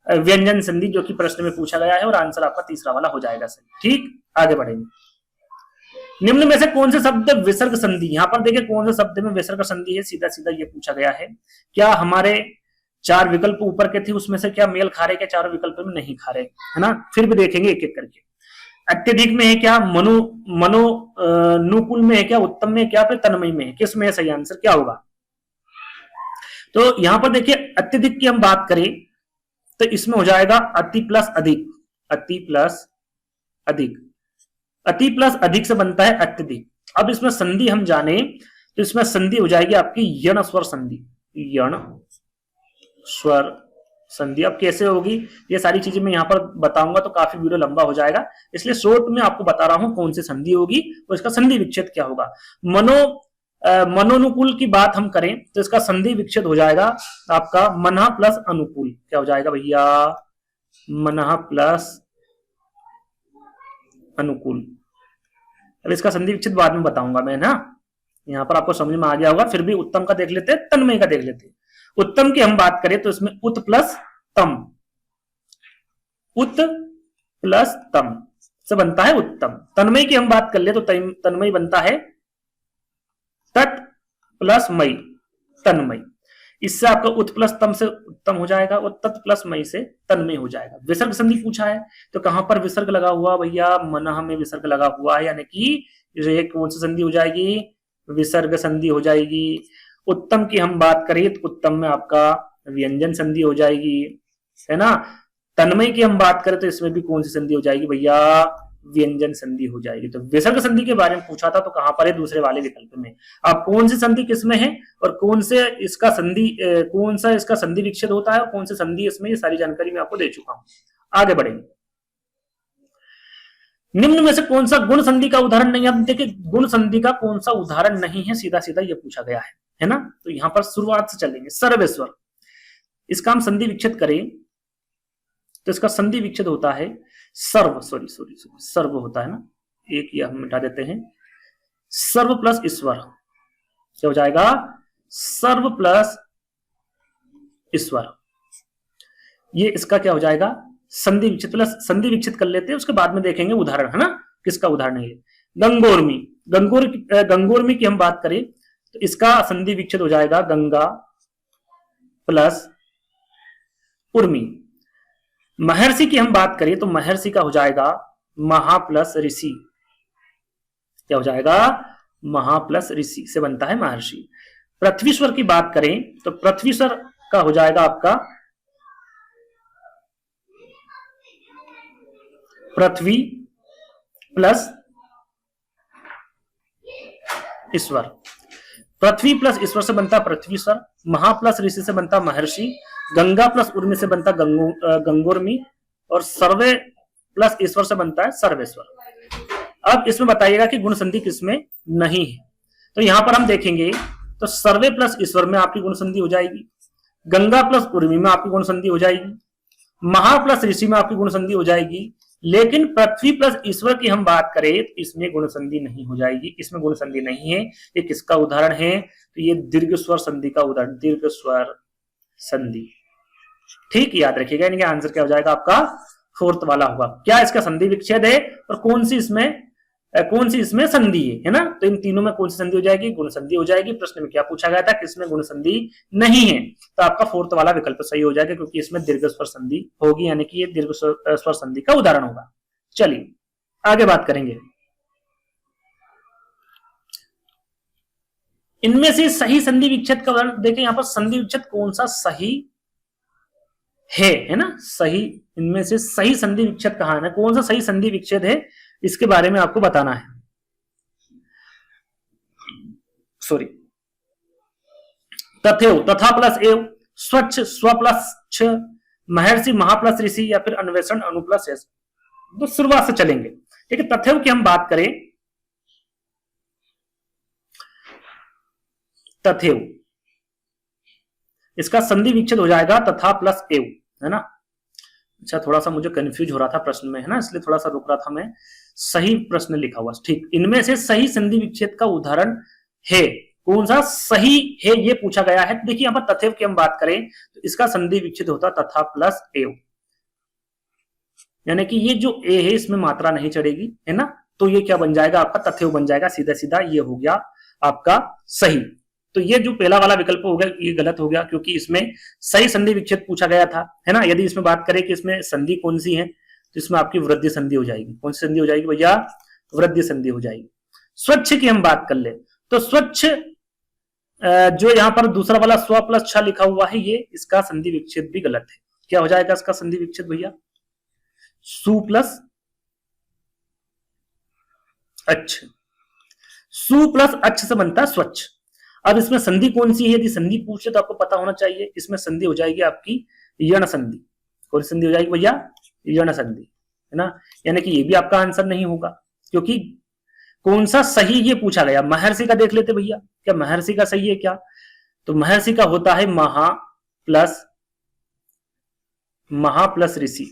व्यंजन संधि, जो कि प्रश्न में पूछा गया है, और आंसर आपका तीसरा वाला हो जाएगा सही। ठीक, आगे बढ़ेंगे। निम्न में से कौन से शब्द विसर्ग संधि, यहां पर देखिए कौन से शब्द में विसर्ग संधि है, सीधा सीधा ये पूछा गया है। क्या हमारे चार विकल्प ऊपर के थे उसमें से क्या मेल खा रहे, क्या चारों विकल्प में नहीं खा रहे, है ना। फिर भी देखेंगे एक एक करके। अत्यधिक में है क्या, अनुकूल में है क्या, उत्तम में क्या, फिर तन्मय में है, किस में सही आंसर क्या होगा। तो यहां पर देखिए अत्यधिक की हम बात करें तो इसमें हो जाएगा अति प्लस अधिक, अति प्लस अधिक, अति प्लस अधिक से बनता है अत्यधिक। अब इसमें संधि हम जाने तो इसमें संधि हो जाएगी आपकी यण स्वर संधि, यण स्वर संधि। अब कैसे होगी ये सारी चीजें मैं यहाँ पर बताऊंगा तो काफी वीडियो लंबा हो जाएगा, इसलिए शॉर्ट में आपको बता रहा हूं कौन सी संधि होगी और इसका संधि विच्छेद क्या होगा। मनोनुकूल की बात हम करें तो इसका संधि विच्छेद हो जाएगा आपका मनः प्लस अनुकूल। क्या हो जाएगा भैया, मनः प्लस अनुकूल। अब इसका संधि विच्छेद बाद में बताऊंगा मैं ना, यहाँ पर आपको समझ में आ गया होगा। फिर भी उत्तम का देख लेते हैं, तन्मय का देख लेते हैं। उत्तम की हम बात करें तो इसमें उत प्लस तम, उत प्लस तम से बनता है उत्तम। तन्मय की हम बात कर ले तो तन्मय बनता है तत् प्लस मई, तन्मय। इससे आपका उत प्लस तम से उत्तम हो जाएगा और तत् प्लस मई से तन्मय हो जाएगा। विसर्ग संधि पूछा है तो कहां पर विसर्ग लगा हुआ भैया, मनः में विसर्ग लगा हुआ है, यानी कि ये कौन सी संधि हो जाएगी, विसर्ग संधि हो जाएगी। उत्तम की हम बात करें तो उत्तम में आपका व्यंजन संधि हो जाएगी, है ना। तन्मय की हम बात करें तो इसमें भी कौन सी संधि हो जाएगी भैया, व्यंजन संधि हो जाएगी। तो विसर्ग संधि के बारे में पूछा था तो कहां पर है, दूसरे वाले विकल्प में। अब कौन सी संधि किसमें है और कौन से इसका संधि कौन सा इसका संधि विच्छेद होता है और कौन सी संधि इसमें, ये सारी जानकारी मैं आपको दे चुका हूं। आगे बढ़ेंगे। निम्न में से कौन सा गुण संधि का उदाहरण नहीं है। अब देखिए गुण संधि का कौन सा उदाहरण नहीं है, सीधा सीधा ये पूछा गया है ना। तो यहां पर शुरुआत से चलेंगे। सर्वेश्वर, इसका हम संधि विच्छेद करें तो इसका संधि विच्छेद होता है सर्व, सर्व होता है ना, एक ये हम मिटा देते हैं, सर्व प्लस ईश्वर। क्या हो जाएगा, सर्व प्लस ईश्वर। ये इसका क्या हो जाएगा, संधि विच्छेद। प्लस संधि विच्छेद कर लेते हैं, उसके बाद में देखेंगे उदाहरण, है ना, किसका उदाहरण है ये। गंगोर्मी, गंगोर्मी की हम बात करें तो इसका संधि विच्छेद हो जाएगा गंगा प्लस उर्मी। महर्षि की हम बात करें तो महर्षि का हो जाएगा महा प्लस ऋषि। क्या हो जाएगा, महा प्लस ऋषि से बनता है महर्षि। पृथ्वीश्वर की बात करें तो पृथ्वीश्वर का हो जाएगा आपका पृथ्वी प्लस ईश्वर। पृथ्वी प्लस ईश्वर से बनता पृथ्वीश्वर, महा प्लस ऋषि से बनता महर्षि, गंगा प्लस उर्मी से बनता गंगोर्मी और सर्वे प्लस ईश्वर से बनता है सर्वेश्वर। अब इसमें बताइएगा कि गुण संधि किसमें नहीं है। तो यहां पर हम देखेंगे तो सर्वे प्लस ईश्वर में आपकी गुण संधि हो जाएगी, गंगा प्लस उर्मी में आपकी गुण संधि हो जाएगी, महा प्लस ऋषि में आपकी गुण संधि हो जाएगी। लेकिन पृथ्वी प्लस ईश्वर की हम बात करें तो इसमें गुण संधि नहीं हो जाएगी, इसमें गुण संधि नहीं है। ये किसका उदाहरण है, तो ये दीर्घ स्वर संधि का उदाहरण, दीर्घ स्वर संधि। ठीक, याद रखिएगा, यानी कि आंसर क्या हो जाएगा आपका फोर्थ वाला होगा। क्या इसका संधि विच्छेद है और कौन सी इसमें संधि है ना। तो इन तीनों में कौन सी संधि हो जाएगी, गुण संधि हो जाएगी। प्रश्न में क्या पूछा गया था, किसमें गुण संधि नहीं है, तो आपका फोर्थ वाला विकल्प सही हो जाएगा, क्योंकि इसमें दीर्घ स्वर संधि होगी, यानी कि ये दीर्घ स्वर संधि का उदाहरण होगा। चलिए आगे बात करेंगे। इनमें से सही संधि विच्छेद का उदाहरण देखें। यहां पर संधि विच्छेद कौन सा सही है ना, सही, इनमें से सही संधि विच्छेद कहां है, कौन सा सही संधि विच्छेद है, इसके बारे में आपको बताना है। सॉरी, तथेव, तथा प्लस एव, स्वच्छ स्व प्लस छ, महर्षि महा प्लस ऋषि, या फिर अन्वेषण अनु प्लस एस। तो शुरुआत से चलेंगे। ठीक है, तथेव की हम बात करें, तथेव इसका संधि विच्छेद हो जाएगा तथा प्लस एव, है ना। अच्छा, थोड़ा सा मुझे कंफ्यूज हो रहा था प्रश्न में, है ना, इसलिए थोड़ा सा रुक रहा था मैं। सही प्रश्न लिखा हुआ, ठीक। इनमें से सही संधि विच्छेद का उदाहरण है, कौन सा सही है ये पूछा गया है। देखिए यहां पर तथेव की हम बात करें तो इसका संधि विच्छेद होता तथा प्लस एव, यानी कि ये जो ए है इसमें मात्रा नहीं चढ़ेगी, है ना। तो ये क्या बन जाएगा आपका, तथेव बन जाएगा, सीधा सीधा ये हो गया आपका सही। तो ये जो पहला वाला विकल्प हो गया ये गलत हो गया, क्योंकि इसमें सही संधि विच्छेद पूछा गया था, है ना। यदि इसमें बात करें कि इसमें संधि कौन सी है तो इसमें आपकी वृद्धि संधि हो जाएगी। कौन सी संधि हो जाएगी भैया, वृद्धि संधि हो जाएगी। स्वच्छ की हम बात कर ले तो स्वच्छ जो यहां पर दूसरा वाला स्व प्लस छ लिखा हुआ है, ये इसका संधि विच्छेद भी गलत है। क्या हो जाएगा इसका संधि विच्छेद भैया, सु प्लस अच्छ, सु प्लस अच्छ से बनता है स्वच्छ। अब इसमें संधि कौन सी है, यदि संधि पूछे तो आपको पता होना चाहिए। इसमें संधि हो जाएगी आपकी यण संधि। कौन सी संधि हो जाएगी भैया, यण संधि, है ना। यानी कि ये भी आपका आंसर नहीं होगा, क्योंकि कौन सा सही ये पूछा गया। महर्षि का देख लेते भैया, क्या महर्षि का सही है क्या, तो महर्षि का होता है महा प्लस ऋषि,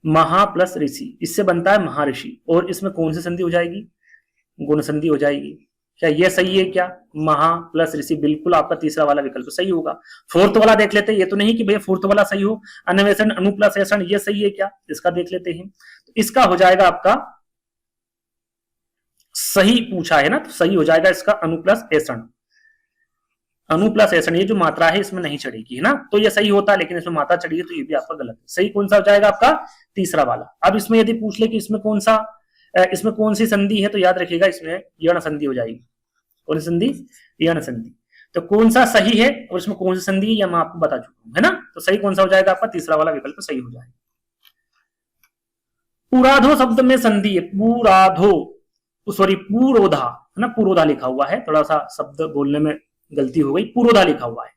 महा प्लस ऋषि, इससे बनता है महर्षि। और इसमें कौन सी संधि हो जाएगी, गुण संधि हो जाएगी। क्या ये सही है क्या, महा प्लस ऋषि, बिल्कुल आपका तीसरा वाला विकल्प सही होगा। फोर्थ वाला देख लेते हैं, ये तो नहीं कि भैया फोर्थ वाला सही हो, अन्वेषण अनु प्लस ऐषण, ये सही है क्या, इसका देख लेते हैं। तो इसका हो जाएगा आपका सही पूछा है ना, तो सही हो जाएगा इसका अनु प्लस ऐषण। अनु प्लस ऐषण, ये जो मात्रा है इसमें नहीं चढ़ेगी, है ना, तो ये सही होता है, लेकिन इसमें मात्रा चढ़ी है तो ये भी आपका गलत है। सही कौन सा हो जाएगा आपका, तीसरा वाला। अब इसमें यदि पूछ ले कि इसमें कौन सी संधि है, तो याद रखिएगा इसमें यण संधि हो जाएगी। कौन सी संधि, यण संधि। तो कौन सा सही है और इसमें कौन सी संधि है, यह मैं आपको बता चुका हूं, है ना। तो सही कौन सा हो जाएगा आपका, तीसरा वाला विकल्प सही हो जाएगा। पुराधो शब्द में संधि है, पुरोधा, है ना, पुरोधा लिखा हुआ है, थोड़ा सा शब्द बोलने में गलती हो गई, पुरोधा लिखा हुआ है।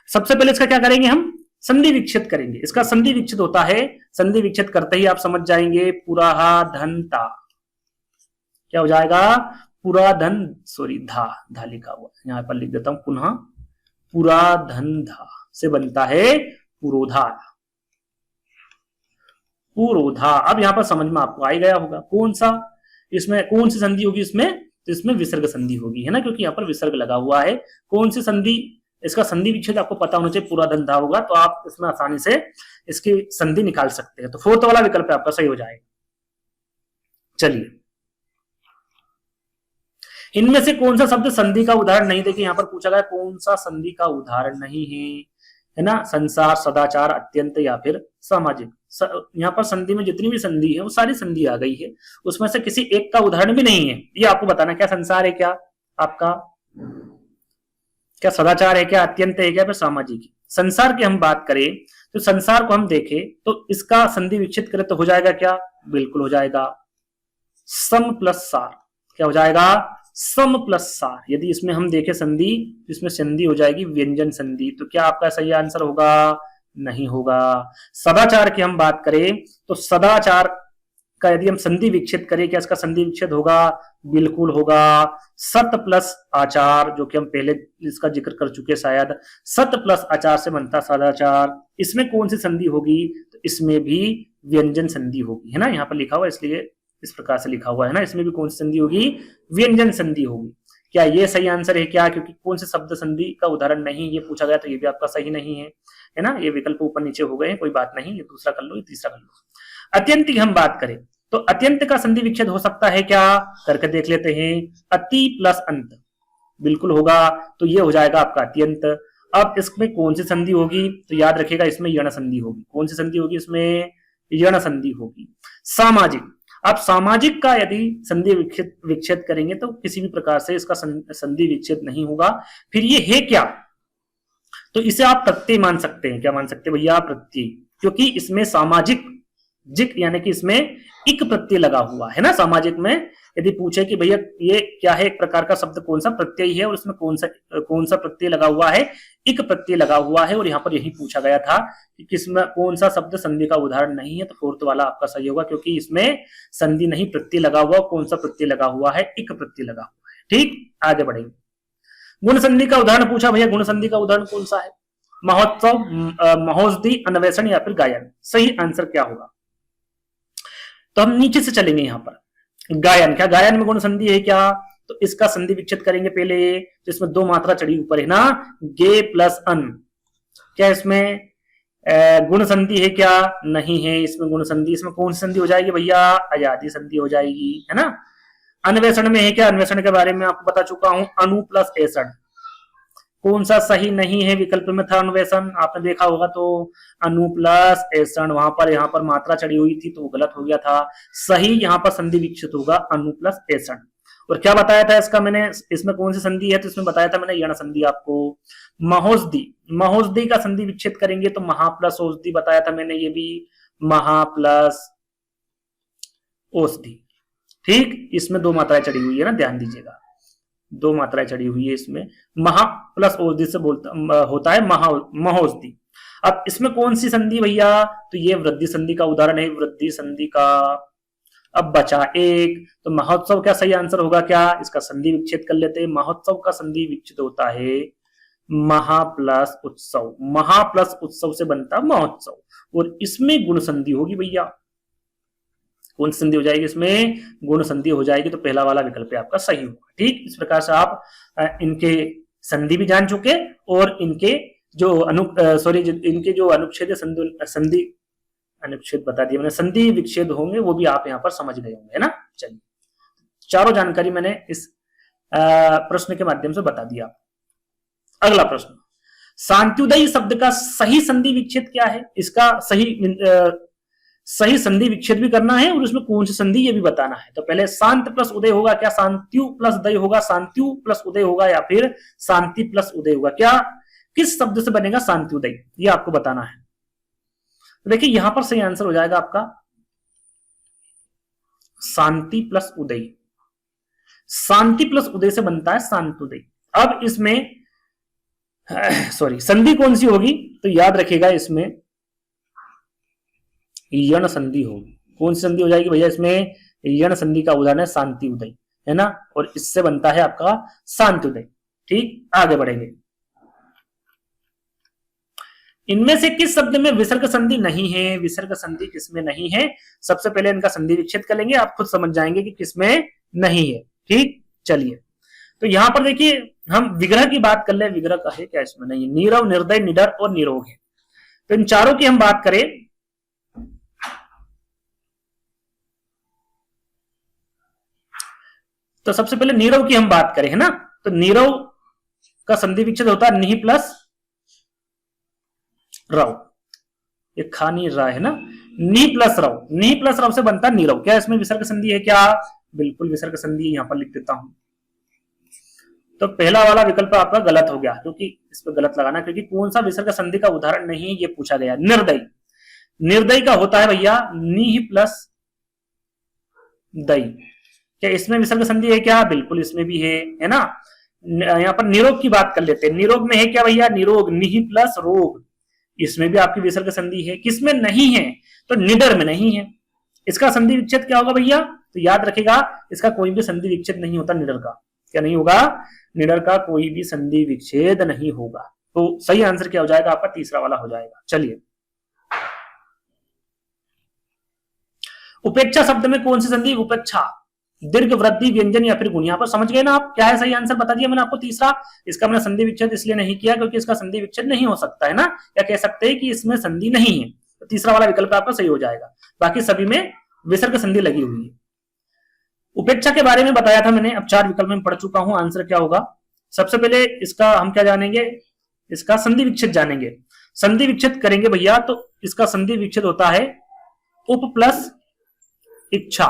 सबसे पहले इसका क्या करेंगे, हम संधि विच्छेद करेंगे। इसका संधि विच्छेद होता है, संधि विच्छेद करते ही आप समझ जाएंगे, पुराहा धनता, क्या हो जाएगा, पुराधन, सॉरी धा लिखा हुआ है, यहां पर लिख देता हूं पुनः, पुराधन धा से बनता है पुरोधा, पुरोधा। अब यहां पर समझ में आपको आ ही गया होगा कौन सा, इसमें कौन सी संधि होगी, इसमें तो इसमें विसर्ग संधि होगी, है ना, क्योंकि यहाँ पर विसर्ग लगा हुआ है। कौन सी संधि, इसका संधि विच्छेद आपको पता होना चाहिए, पूरा धंधा होगा, तो आप इसमें आसानी से इसकी संधि निकाल सकते हैं। तो फोर्थ वाला विकल्प आपका सही हो जाएगा। चलिए, इनमें से कौन सा शब्द संधि का उदाहरण नहीं, देखिए यहाँ पर पूछा गया कौन सा संधि का उदाहरण नहीं है ना, संसार, सदाचार, अत्यंत या फिर सामाजिक। यहाँ पर संधि में जितनी भी संधि है वो सारी संधि आ गई है, उसमें से किसी एक का उदाहरण भी नहीं है। ये आपको बताना, क्या संसार है, क्या आपका, क्या सदाचार है, क्या अत्यंत है, क्या फिर सामाजिक है। संसार की हम बात करें तो संसार को हम देखें तो इसका संधि विच्छेद करें तो हो जाएगा क्या, बिल्कुल हो जाएगा सम प्लस सार। क्या हो जाएगा, सम प्लस सार। यदि इसमें हम देखें संधि, तो इसमें संधि हो जाएगी व्यंजन संधि। तो क्या आपका सही आंसर होगा, नहीं होगा। सदाचार की हम बात करें तो सदाचार का यदि हम संधि विच्छेद करें, क्या इसका संधि विच्छेद होगा, बिल्कुल होगा सत प्लस आचार, जो कि हम पहले इसका जिक्र कर चुके शायद, सत प्लस आचार से बनता सदाचार। इसमें कौन सी संधि होगी, तो इसमें भी व्यंजन संधि होगी, है ना, यहाँ पर लिखा हुआ इसलिए इस प्रकार से लिखा हुआ है ना, इसमें भी कौन सी संधि होगी, व्यंजन संधि होगी। क्या ये सही आंसर है क्या, क्योंकि कौन से शब्द संधि का उदाहरण नहीं ये पूछा गया, तो ये भी आपका सही नहीं है ना। ये विकल्प ऊपर नीचे हो गए, कोई बात नहीं, ये दूसरा कर लो, ये तीसरा कर लो। अत्यंत की हम बात करें तो अत्यंत का संधि विच्छेद हो सकता है क्या, करके देख लेते हैं। अति प्लस अंत, बिल्कुल होगा, तो ये हो जाएगा आपका अत्यंत। अब इसमें कौन सी संधि होगी, तो याद रखिएगा इसमें यण संधि होगी। कौन सी संधि होगी, इसमें यण संधि होगी। सामाजिक, अब सामाजिक का यदि संधि विच्छेद करेंगे तो किसी भी प्रकार से इसका संधि विच्छेद नहीं होगा। फिर ये है क्या, तो इसे आप प्रत्यय मान सकते हैं। क्या मान सकते हैं भैया, प्रत्यय, क्योंकि इसमें सामाजिक जिक यानी कि इसमें इक प्रत्यय लगा हुआ है ना। सामाजिक में यदि पूछे कि भैया ये क्या है, एक प्रकार का शब्द कौन सा प्रत्यय है और इसमें कौन सा प्रत्यय लगा हुआ है, इक प्रत्यय लगा हुआ है। और यहाँ पर यही पूछा गया था कि किसमें कौन सा शब्द संधि का उदाहरण नहीं है, तो फोर्थ वाला आपका सही होगा, क्योंकि इसमें संधि नहीं प्रत्यय लगा हुआ। कौन सा प्रत्यय लगा हुआ है, इक प्रत्यय लगा हुआ है। ठीक, आगे बढ़ेंगे। गुण संधि का उदाहरण पूछा भैया, गुण संधि का उदाहरण कौन सा है, महोत्सव, महोषधि, अन्वेषण या फिर गायन। सही आंसर क्या होगा, तो हम नीचे से चलेंगे। यहाँ पर गायन, क्या गायन में गुण संधि है क्या, तो इसका संधि विच्छेद करेंगे पहले। तो इसमें दो मात्रा चढ़ी ऊपर है ना, गे प्लस अन, क्या इसमें गुण संधि है क्या, नहीं है इसमें गुण संधि। इसमें कौन सी संधि हो जाएगी भैया, अयादी संधि हो जाएगी, है ना। अन्वेषण में है क्या, अन्वेषण के बारे में आपको बता चुका हूं, अनु प्लस ऐषण। कौन सा सही नहीं है, विकल्प में था अन्वेषण, आपने देखा होगा, तो अनु प्लस ऐषण, वहां पर यहाँ पर मात्रा चढ़ी हुई थी तो वो गलत हो गया था। सही यहाँ पर संधि विच्छेद होगा अनु प्लस ऐषण। और क्या बताया था इसका मैंने, इसमें कौन सी संधि है, तो इसमें बताया था मैंने यण संधि आपको। महोषधि, महोषधि का संधि विच्छेद करेंगे तो महा प्लस औषधि बताया था मैंने, ये भी महा प्लस औषधि। ठीक, इसमें दो मात्राएं चढ़ी हुई है ना, ध्यान दीजिएगा। दो मात्राएं चढ़ी हुई है इसमें। महा प्लस औषधि से होता है महौषधि। अब इसमें कौन सी संधि भैया, तो ये वृद्धि संधि का उदाहरण है, वृद्धि संधि का। अब बचा एक, तो महोत्सव क्या सही आंसर होगा क्या, इसका संधि विच्छेद कर लेते हैं। महोत्सव का संधि विच्छेद होता है महा प्लस उत्सव, महा प्लस उत्सव से बनता महोत्सव, और इसमें गुण संधि होगी भैया। कौन संधि हो जाएगी इसमें, गुण संधि हो जाएगी, तो पहला वाला विकल्प आपका सही होगा। ठीक, इस प्रकार से आप इनके संधि भी जान चुके, और इनके जो इनके जो अनुच्छेद संधि अनुच्छेद बता दिया मैंने, संधि विच्छेद होंगे वो भी आप यहाँ पर समझ गए होंगे, है ना। चलिए, चारों जानकारी मैंने इस प्रश्न के माध्यम से बता दिया। अगला प्रश्न, शांत्युदय शब्द का सही संधि विच्छेद क्या है, इसका सही संधि विच्छेद भी करना है, और उसमें कौन सी संधि ये भी बताना है। तो पहले शांत प्लस उदय होगा क्या, शांत्यु प्लस दय होगा, शांत्यु प्लस उदय होगा, या फिर शांति प्लस उदय होगा, क्या किस शब्द से बनेगा शांत्युदय, ये आपको बताना है। तो देखिए यहां पर सही आंसर हो जाएगा आपका शांति प्लस उदय, शांति प्लस उदय से बनता है शांत्युदय। अब इसमें संधि कौन सी होगी, तो याद रखिएगा इसमें यण संधि होगी। कौन सी संधि हो जाएगी भैया, इसमें यण संधि का उदाहरण है शांत्युदय, है ना, और इससे बनता है आपका शांत्युदय। ठीक, आगे बढ़ेंगे। इनमें से किस शब्द में विसर्ग संधि नहीं है, विसर्ग संधि किसमें नहीं है, सबसे पहले इनका संधि विच्छेद करेंगे, आप खुद समझ जाएंगे कि किसमें नहीं है। ठीक, चलिए, तो यहां पर देखिए हम विग्रह की बात कर ले, विग्रह का है क्या इसमें नहीं है, नीरव, निर्दय, निडर और निरोग है। तो इन चारों की हम बात करें, तो सबसे पहले नीरव की हम बात करें, है ना, तो नीरव का संधि विच्छेद होता है निहि प्लस रव, ये खानी रा है ना, नी प्लस रव, नी प्लस रव से बनता है नीरव। क्या इसमें विसर्ग संधि है क्या, बिल्कुल विसर्ग संधि, यहां पर लिख देता हूं। तो पहला वाला विकल्प आपका गलत हो गया, क्योंकि इस पर गलत लगाना, क्योंकि कौन सा विसर्ग संधि का उदाहरण नहीं ये पूछा गया। निर्दयी, निर्दयी का होता है भैया नी प्लस दई। क्या इसमें विसर्ग संधि है क्या, बिल्कुल इसमें भी है ना। यहाँ पर निरोग की बात कर लेते हैं, निरोग में है क्या भैया, निरोग, निहि प्लस रोग, इसमें भी आपकी विसर्ग संधि है। किसमें नहीं है, तो निडर में नहीं है। इसका संधि विच्छेद क्या होगा भैया, तो याद रखेगा इसका कोई भी संधि विच्छेद नहीं होता निडर का। क्या नहीं होगा, निडर का कोई भी संधि विच्छेद नहीं होगा। तो सही आंसर क्या हो जाएगा आपका, तीसरा वाला हो जाएगा। चलिए, उपेक्षा शब्द में कौन सी संधि, उपेक्षा, दीर्घ, वृद्धि, व्यंजन या फिर गुण। यहां पर समझ गए ना आप, क्या है सही आंसर बता दिया मैंने आपको तीसरा। इसका मैंने संधि विच्छेद इसलिए नहीं किया क्योंकि इसका संधि विच्छेद नहीं हो सकता है ना, या कह सकते हैं कि इसमें संधि नहीं है, तो तीसरा वाला विकल्प आपका सही हो जाएगा। बाकी सभी में विसर्ग संधि लगी हुई है। उपेक्षा के बारे में बताया था मैंने, अब 4 विकल्प में पढ़ चुका हूं, आंसर क्या होगा। सबसे पहले इसका हम क्या जानेंगे, इसका संधि विच्छेद जानेंगे। संधि विच्छेद करेंगे भैया, तो इसका संधि विच्छेद होता है उप प्लस इच्छा,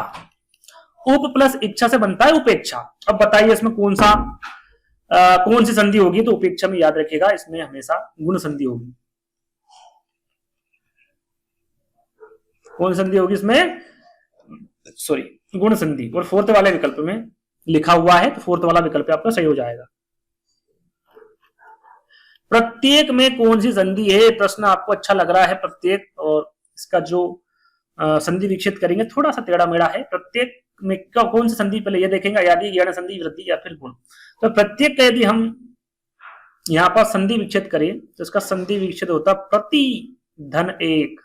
उप प्लस इच्छा से बनता है उपेक्षा। अब बताइए इसमें कौन सी संधि होगी, तो उपेक्षा में याद रखिएगा इसमें हमेशा गुण संधि होगी। कौन संधि होगी इसमें, गुण संधि, और फोर्थ वाले विकल्प में लिखा हुआ है, तो फोर्थ वाला विकल्प आपका सही हो जाएगा। प्रत्येक में कौन सी संधि है, प्रश्न आपको अच्छा लग रहा है प्रत्येक, और इसका जो संधि विच्छेद करेंगे थोड़ा सा टेढ़ा मेढ़ा है। प्रत्येक में कौन सी संधि, पहले ये देखेंगे यदि यण संधि, वृद्धि या फिर गुण। तो प्रत्येक का यदि हम यहां पर संधि विच्छेद करें, तो इसका संधि विच्छेद होता प्रति धन एक,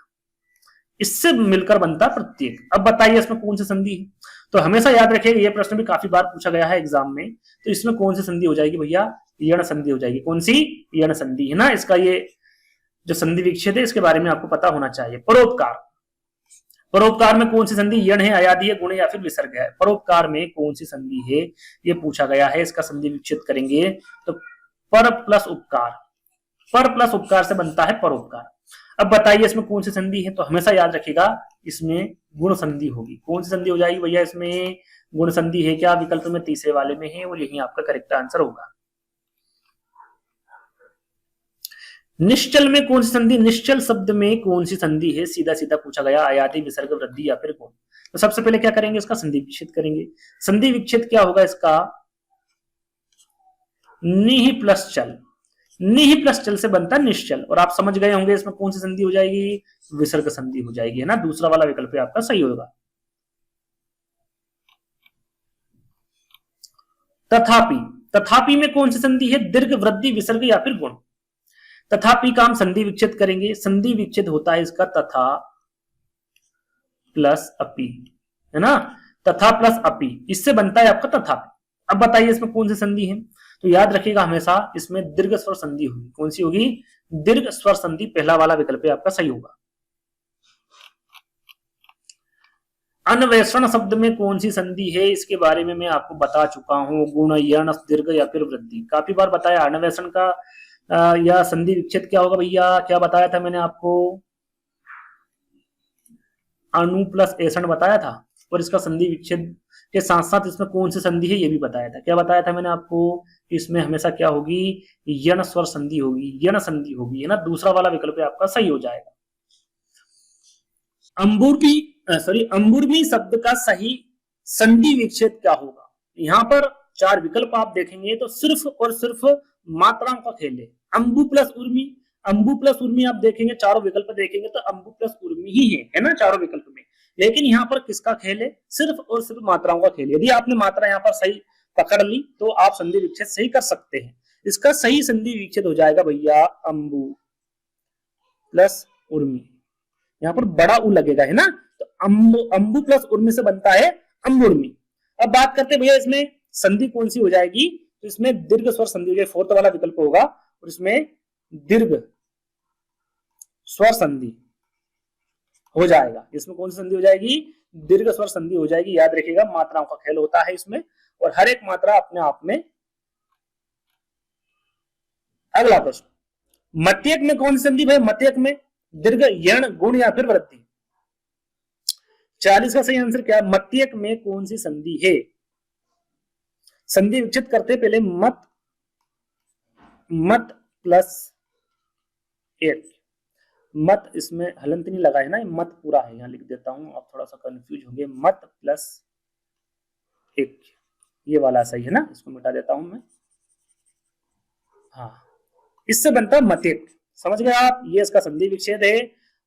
इससे मिलकर बनता प्रत्येक। अब बताइए इसमें कौन सी संधि है, तो हमेशा याद रखिएगा ये प्रश्न भी काफी बार पूछा गया है एग्जाम में। तो इसमें कौन सी संधि हो जाएगी भैया, यण संधि हो जाएगी। कौन सी, यण संधि, है ना। इसका ये जो संधि विच्छेद है इसके बारे में आपको पता होना चाहिए। परोपकार, परोपकार में कौन सी संधि, यण है, अयादी है, गुण है या फिर विसर्ग है। परोपकार में कौन सी संधि है ये पूछा गया है, इसका संधि विच्छेद करेंगे तो पर प्लस उपकार, पर प्लस उपकार से बनता है परोपकार। अब बताइए इसमें कौन सी संधि है, तो हमेशा याद रखिएगा इसमें गुण संधि होगी। कौन सी संधि हो जाएगी भैया, इसमें गुण संधि है क्या, विकल्प में तीसरे वाले में है, और यही आपका करेक्ट आंसर होगा। निश्चल में कौन सी संधि, निश्चल शब्द में कौन सी संधि है, सीधा सीधा पूछा गया, अयादी, विसर्ग, वृद्धि या फिर गुण। तो सबसे पहले क्या करेंगे, इसका संधि विच्छेद करेंगे। संधि विच्छेद क्या होगा इसका, निहि प्लस चल, निहि प्लस चल से बनता है निश्चल। और आप समझ गए होंगे इसमें कौन सी संधि हो जाएगी, विसर्ग संधि हो जाएगी, है ना। दूसरा वाला विकल्प आपका सही होगा। तथापि, तथापि में कौन सी संधि है, दीर्घ, वृद्धि, विसर्ग या फिर गुण। तथापि का हम संधि विच्छेद करेंगे, संधि विच्छेद होता है इसका तथा प्लस अपि, है ना। तथा प्लस अपि, इससे बनता है आपका तथापि। अब बताइए इसमें कौन सी संधि है, तो याद रखिएगा हमेशा इसमें दीर्घ स्वर संधि होगी। कौन सी होगी, दीर्घ स्वर संधि, पहला वाला विकल्प आपका सही होगा। अन्वेषण शब्द में कौन सी संधि है, इसके बारे में मैं आपको बता चुका हूं, गुण, यण, दीर्घ या फिर वृद्धि, काफी बार बताया। अन्वेषण का या संधि विच्छेद क्या होगा भैया, क्या बताया था मैंने आपको, अणु प्लस एषण बताया था। और इसका संधि विच्छेद के साथ साथ इसमें कौन सी संधि है ये भी बताया था। क्या बताया था मैंने आपको, इसमें हमेशा क्या होगी, यण स्वर संधि होगी, यण संधि होगी, है ना। दूसरा वाला विकल्प आपका सही हो जाएगा। अंबुर्मी, सॉरी, अंबुर्मी शब्द का सही संधि विच्छेद क्या होगा। यहाँ पर चार विकल्प आप देखेंगे तो सिर्फ और सिर्फ मात्राओं का खेल है। अंबु प्लस उर्मी, अंबु प्लस उर्मी आप देखेंगे, चारों विकल्प देखेंगे तो अंबु प्लस उर्मी ही है ना, चारों विकल्प में। लेकिन यहाँ पर किसका खेल है, सिर्फ और सिर्फ मात्राओं का खेल। यदि आपने मात्रा यहाँ पर सही पकड़ ली तो आप संधि विच्छेद सही कर सकते हैं। इसका सही संधि विच्छेद हो जाएगा भैया अंबु प्लस उर्मी, यहाँ पर बड़ा उ लगेगा, है ना। तो अंबु प्लस उर्मी से बनता है अंबुर्मी। अब बात करते हैं भैया इसमें संधि कौन सी हो जाएगी, तो इसमें दीर्घ स्वर संधि हो जाएगी, फोर्थ वाला विकल्प होगा। और इसमें दीर्घ स्वर संधि हो जाएगा। इसमें कौन सी संधि हो जाएगी, दीर्घ स्वर संधि हो जाएगी। याद रखिएगा मात्राओं का खेल होता है इसमें, और हर एक मात्रा अपने आप में। अगला प्रश्न, मत्यक में कौन सी संधि भाई, मत्यक में दीर्घ, यण, गुण या फिर वृद्धि। 40 का सही आंसर क्या है, मत्यक में कौन सी संधि है। संधि विच्छेद करते पहले मत, मत प्लस एक, मत इसमें हलंत नहीं लगा है ना, मत पूरा है, यहां लिख देता हूं, आप थोड़ा सा कंफ्यूज होंगे। मत प्लस एक, ये वाला सही है ना, इसको मिटा देता हूं मैं। हाँ, इससे बनता है मत्यक, समझ गए आप, ये इसका संधि विच्छेद है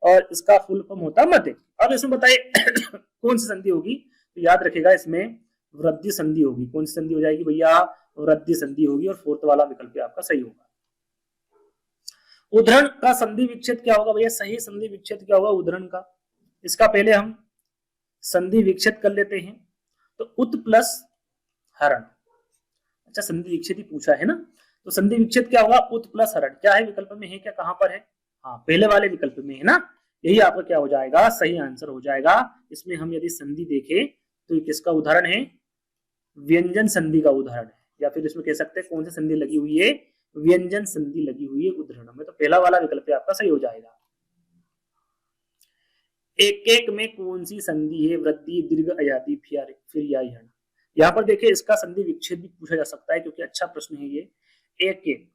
और इसका फुल फॉर्म होता है मत्यक। अब इसमें बताइए कौन सी संधि होगी, तो याद रखिएगा इसमें वृद्धि संधि होगी। कौन सी संधि हो जाएगी भैया, वृद्धि संधि होगी, और फोर्थ वाला विकल्प आपका सही होगा। उद्धरण का संधि विच्छेद क्या होगा भैया, सही संधि विच्छेद क्या होगा उद्धरण का, इसका पहले हम संधि विच्छेद कर लेते हैं। तो उत प्लस हरण, अच्छा संधि विच्छेद ही पूछा है ना, तो संधि विच्छेद क्या होगा, उत प्लस हरण। क्या है विकल्प में है क्या, कहां पर है, हाँ पहले वाले विकल्प में है ना, यही आपका क्या हो जाएगा, सही आंसर हो जाएगा। इसमें हम यदि संधि देखें तो ये किसका उदाहरण है, व्यंजन संधि का उदाहरण है, या फिर इसमें कह सकते हैं कौन सी संधि लगी हुई है, व्यंजन संधि लगी हुई है उदाहरण में। तो पहला वाला विकल्प आपका सही हो जाएगा। एक एक में कौन सी संधि है, वृद्धि, दीर्घ, अयादि, फिर या यण। यहाँ पर देखिए इसका संधि विच्छेद भी पूछा जा सकता है, क्योंकि अच्छा प्रश्न है ये। एक एक,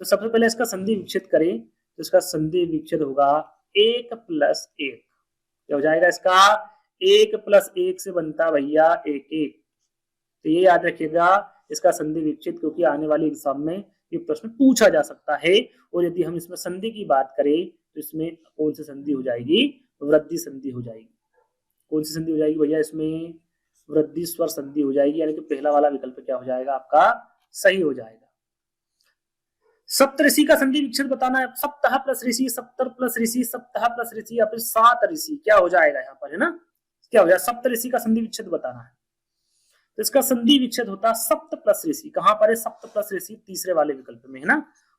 तो सबसे पहले इसका संधि विच्छेद करें, तो इसका संधि विच्छेद होगा एक प्लस एक, क्या हो जाएगा इसका, एक प्लस एक से बनता भैया एक एक। तो ये याद रखिएगा इसका संधि विच्छेद, क्योंकि आने वाले एग्जाम में ये प्रश्न पूछा जा सकता है। और यदि हम इसमें संधि की बात करें तो इसमें कौन सी संधि हो जाएगी, वृद्धि संधि हो जाएगी। कौन सी संधि हो जाएगी भैया, इसमें वृद्धि स्वर संधि हो जाएगी, यानी कि पहला वाला विकल्प क्या हो जाएगा आपका सही हो जाएगा। सप्तऋषि का संधि विच्छेद बताना है, सप्ताह प्लस ऋषि, सप्तर प्लस ऋषि, सप्ताह प्लस ऋषि या फिर सात ऋषि, क्या हो जाएगा यहाँ पर, है ना, क्या हो जाएगा, सप्तऋषि का संधि विच्छेद बताना है। तो इसका संधि विच्छेद होता है सप्त प्लस ऋषि, कहां पर है, सप्त प्लस ऋषि तीसरे वाले विकल्प में, है ना।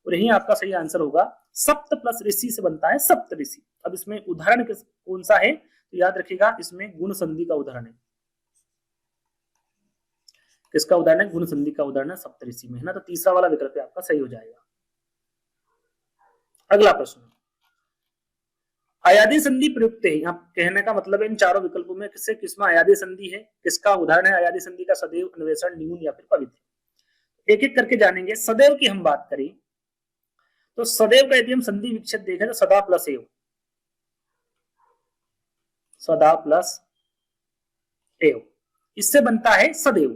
और यही आपका सही आंसर होगा, सप्त प्लस ऋषि से बनता है सप्त ऋषि। अब इसमें उदाहरण कौन सा है, तो याद रखिएगा इसमें गुण संधि का उदाहरण है। किसका उदाहरण है, गुण संधि का उदाहरण है सप्तऋषि में, है ना। तो तीसरा वाला विकल्प आपका सही हो जाएगा। अगला प्रश्न, अयादी संधि प्रयुक्त है, यहाँ कहने का मतलब है इन चारों विकल्पों में किससे किसमें अयादी संधि है, किसका उदाहरण है अयादी संधि का, सदैव, अन्वेषण, न्यून या फिर पवित्र। एक एक करके जानेंगे। सदैव की हम बात करें तो सदैव का यदि हम संधि विच्छेद देखें तो सदा प्लस एव, सदा प्लस एव, इससे बनता है सदैव।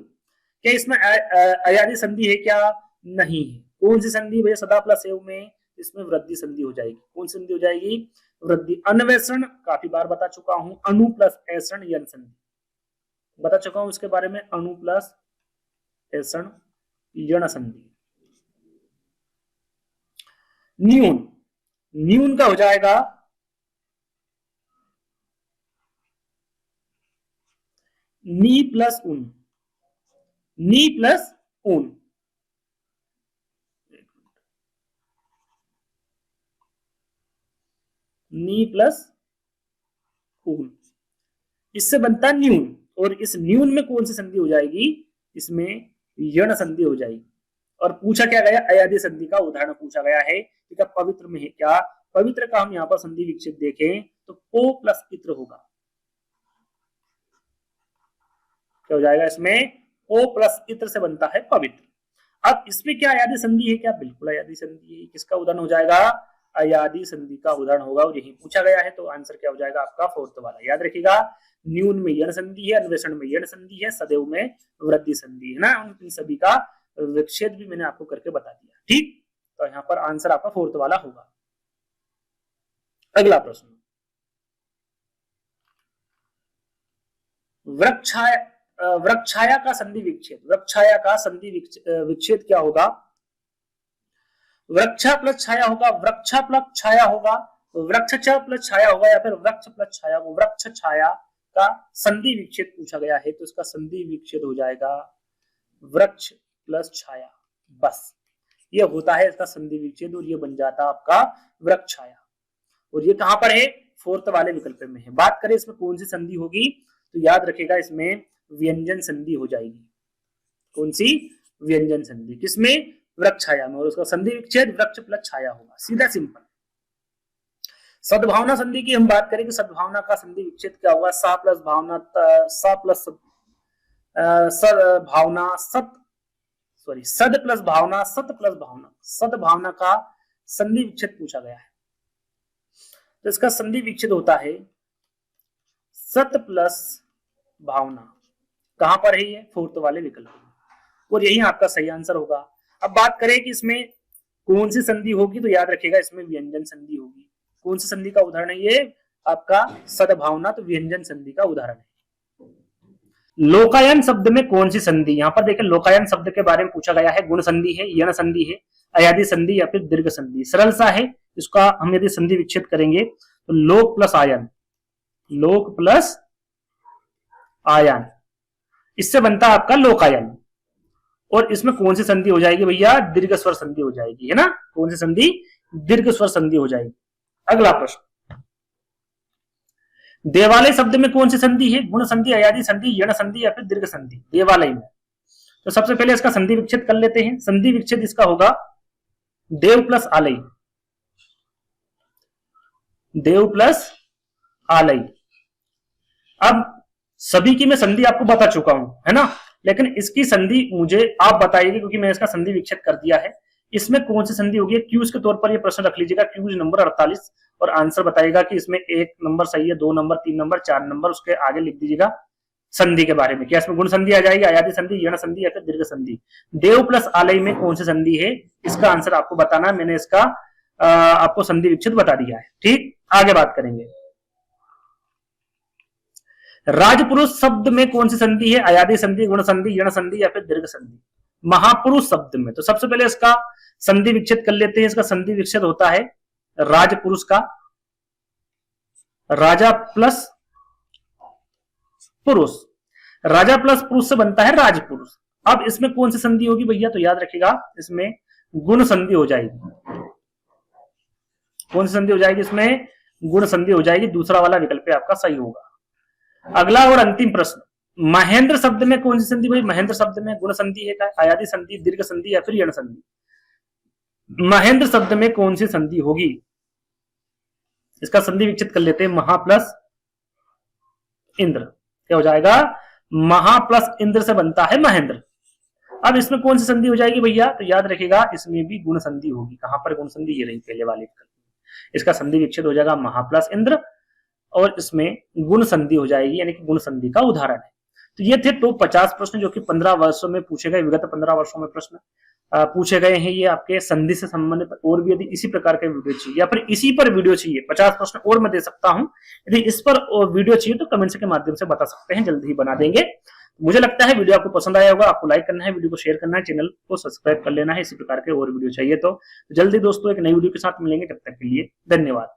क्या इसमें अयादी संधि है क्या, नहीं है। कौन सी संधि भैया? सदा प्लस एव में इसमें वृद्धि संधि हो जाएगी। कौन सी संधि हो जाएगी? वृद्धि। अन्वेषण काफी बार बता चुका हूं, अणु प्लस ऐषण यन संधि बता चुका हूं इसके बारे में, अणु प्लस ऐषण यण संधि। न्यून, न्यून का हो जाएगा नी प्लस उन, नी प्लस उन। नी प्लस ऊन, इससे बनता है न्यून। और इस न्यून में कौन सी संधि हो जाएगी? इसमें यण संधि हो जाएगी। और पूछा क्या गया? अयादी संधि का उदाहरण पूछा गया है कि क्या पवित्र में है क्या? पवित्र का हम यहाँ पर संधि विच्छेद देखें तो पो प्लस इत्र होगा। क्या हो जाएगा? इसमें ओ प्लस इत्र से बनता है पवित्र। अब इसमें क्या अयादी संधि है क्या? बिल्कुल अयादी संधि है। किसका उदाहरण हो जाएगा? अयादी संधि का उदाहरण होगा और यही पूछा गया है। तो आंसर क्या हो जाएगा आपका? फोर्थ वाला। याद रखिएगा, न्यून में यण संधि है, अन्वेषण में यण संधि है, सदैव में वृद्धि संधि है ना। इन सभी का विच्छेद भी मैंने आपको करके बता दिया। ठीक, तो यहाँ पर आंसर आपका फोर्थ वाला होगा। अगला प्रश्न, वृक्षाया का संधि विच्छेद। वृक्षाया का संधि विच्छेद क्या होगा? वृक्षा प्लस छाया होगा, वृक्षा प्लस छाया होगा, वृक्ष प्लस छाया होगा, या फिर वृक्ष प्लस छाया होगा। वृक्ष छाया का संधि विच्छेद पूछा गया है तो इसका संधि विच्छेद हो जाएगा वृक्ष प्लस छाया। बस ये होता है इसका संधि विच्छेद और ये बन जाता है आपका वृक्ष छाया। और ये कहां पर है? फोर्थ वाले विकल्प में है। बात करें इसमें कौन सी संधि होगी तो याद रखेगा इसमें व्यंजन संधि हो जाएगी। कौन सी? व्यंजन संधि। किसमें? वृक्ष छाया में। और उसका संधि विच्छेद वृक्ष प्लस छाया होगा। सीधा सिंपल। सद्भावना संधि की हम बात करें कि सद्भावना का संधि विच्छेद क्या होगा? सा प्लस भावना, सा प्लस भावना, सद प्लस भावना, सत प्लस भावना। सद्भावना का संधि विच्छेद पूछा गया है तो इसका संधि विच्छेद होता है सत प्लस भावना। कहां पर है ये? फोर्थ वाले विकल्प में। और यही आपका सही आंसर होगा। अब बात करें कि इसमें कौन सी संधि होगी तो याद रखिएगा इसमें व्यंजन संधि होगी। कौन सी संधि का उदाहरण है ये? आपका सद्भावना, तो व्यंजन संधि का उदाहरण है। लोकायन शब्द में कौन सी संधि? यहाँ पर देखें लोकायन शब्द के बारे में पूछा गया है। गुण संधि है, यण संधि है, अयादी संधि या फिर दीर्घ संधि। सरल सा है, इसका हम यदि संधि विच्छेद करेंगे तो लोक प्लस आयन, लोक प्लस आयन, इससे बनता है आपका लोकायन। और इसमें कौन सी संधि हो जाएगी भैया? दीर्घ स्वर संधि हो जाएगी, है ना। कौन सी संधि? दीर्घ स्वर संधि हो जाएगी। अगला प्रश्न, देवालय शब्द में कौन सी संधि है? गुण संधि, अयादी संधि, यण संधि या फिर दीर्घ संधि। देवालय में तो सबसे पहले इसका संधि विच्छेद कर लेते हैं। संधि विच्छेद इसका होगा देव प्लस आलय, देव प्लस आलय। अब सभी की मैं संधि आपको बता चुका हूं, है ना, लेकिन इसकी संधि मुझे आप बताइए क्योंकि मैंने इसका संधि विच्छेद कर दिया है। इसमें कौन सी संधि होगी? क्यूज के तौर पर ये प्रश्न रख लीजिएगा, क्यूज नंबर 48, और आंसर बताइएगा कि इसमें 1 नंबर सही है, 2 नंबर, 3 नंबर, 4 नंबर, उसके आगे लिख दीजिएगा संधि के बारे में। क्या इसमें गुण संधि आ जाएगी, अयादी संधि, यण संधि या फिर दीर्घ संधि? देव प्लस आलय में कौन सी संधि है? इसका आंसर आपको बताना है। मैंने इसका आपको संधि विच्छेद बता दिया है। ठीक, आगे बात करेंगे। राजपुरुष शब्द में कौन सी संधि है? अयादी संधि, गुण संधि, यण संधि या फिर दीर्घ संधि? महापुरुष शब्द में तो सबसे पहले इसका संधि विच्छेद कर लेते हैं। इसका संधि विच्छेद होता है राजपुरुष का, राजा प्लस पुरुष। राजा प्लस पुरुष से बनता है राजपुरुष। अब इसमें कौन सी संधि होगी भैया? तो याद रखिएगा इसमें गुण संधि हो जाएगी। कौन सी संधि हो जाएगी? इसमें गुण संधि हो जाएगी। दूसरा वाला विकल्प आपका सही होगा। अगला और अंतिम प्रश्न, महेंद्र शब्द में कौन सी संधि? भाई महेंद्र शब्द में गुण संधि है क्या, अयादी संधि, दीर्घ संधि या फिर यण संधि? महेंद्र शब्द में कौन सी संधि होगी? इसका संधि विच्छेद कर लेते हैं। महा प्लस इंद्र। क्या हो जाएगा? महा प्लस इंद्र से बनता है महेंद्र। अब इसमें कौन सी संधि हो जाएगी भैया? तो याद रखिएगा इसमें भी गुण संधि होगी। कहां पर गुण संधि? ये रही पहले वाले विकल्प में। इसका संधि विच्छेद हो जाएगा महा प्लस इंद्र और इसमें गुण संधि हो जाएगी, यानी कि गुण संधि का उदाहरण है। तो ये थे टॉप 50 प्रश्न जो कि 15 वर्षों में पूछे गए, विगत 15 वर्षों में प्रश्न। पूछे गए हैं ये आपके संधि से संबंधित। और भी यदि इसी प्रकार के वीडियो चाहिए या फिर इसी पर वीडियो चाहिए, 50 प्रश्न और मैं दे सकता हूं, यदि इस पर वीडियो चाहिए तो कमेंट्स के माध्यम से बता सकते हैं, जल्दी ही बना देंगे। मुझे लगता है वीडियो आपको पसंद आया होगा। आपको लाइक करना है, वीडियो को शेयर करना है, चैनल को सब्सक्राइब कर लेना है। इसी प्रकार के और वीडियो चाहिए तो जल्दी दोस्तों एक नई वीडियो के साथ मिलेंगे। तब तक के लिए धन्यवाद।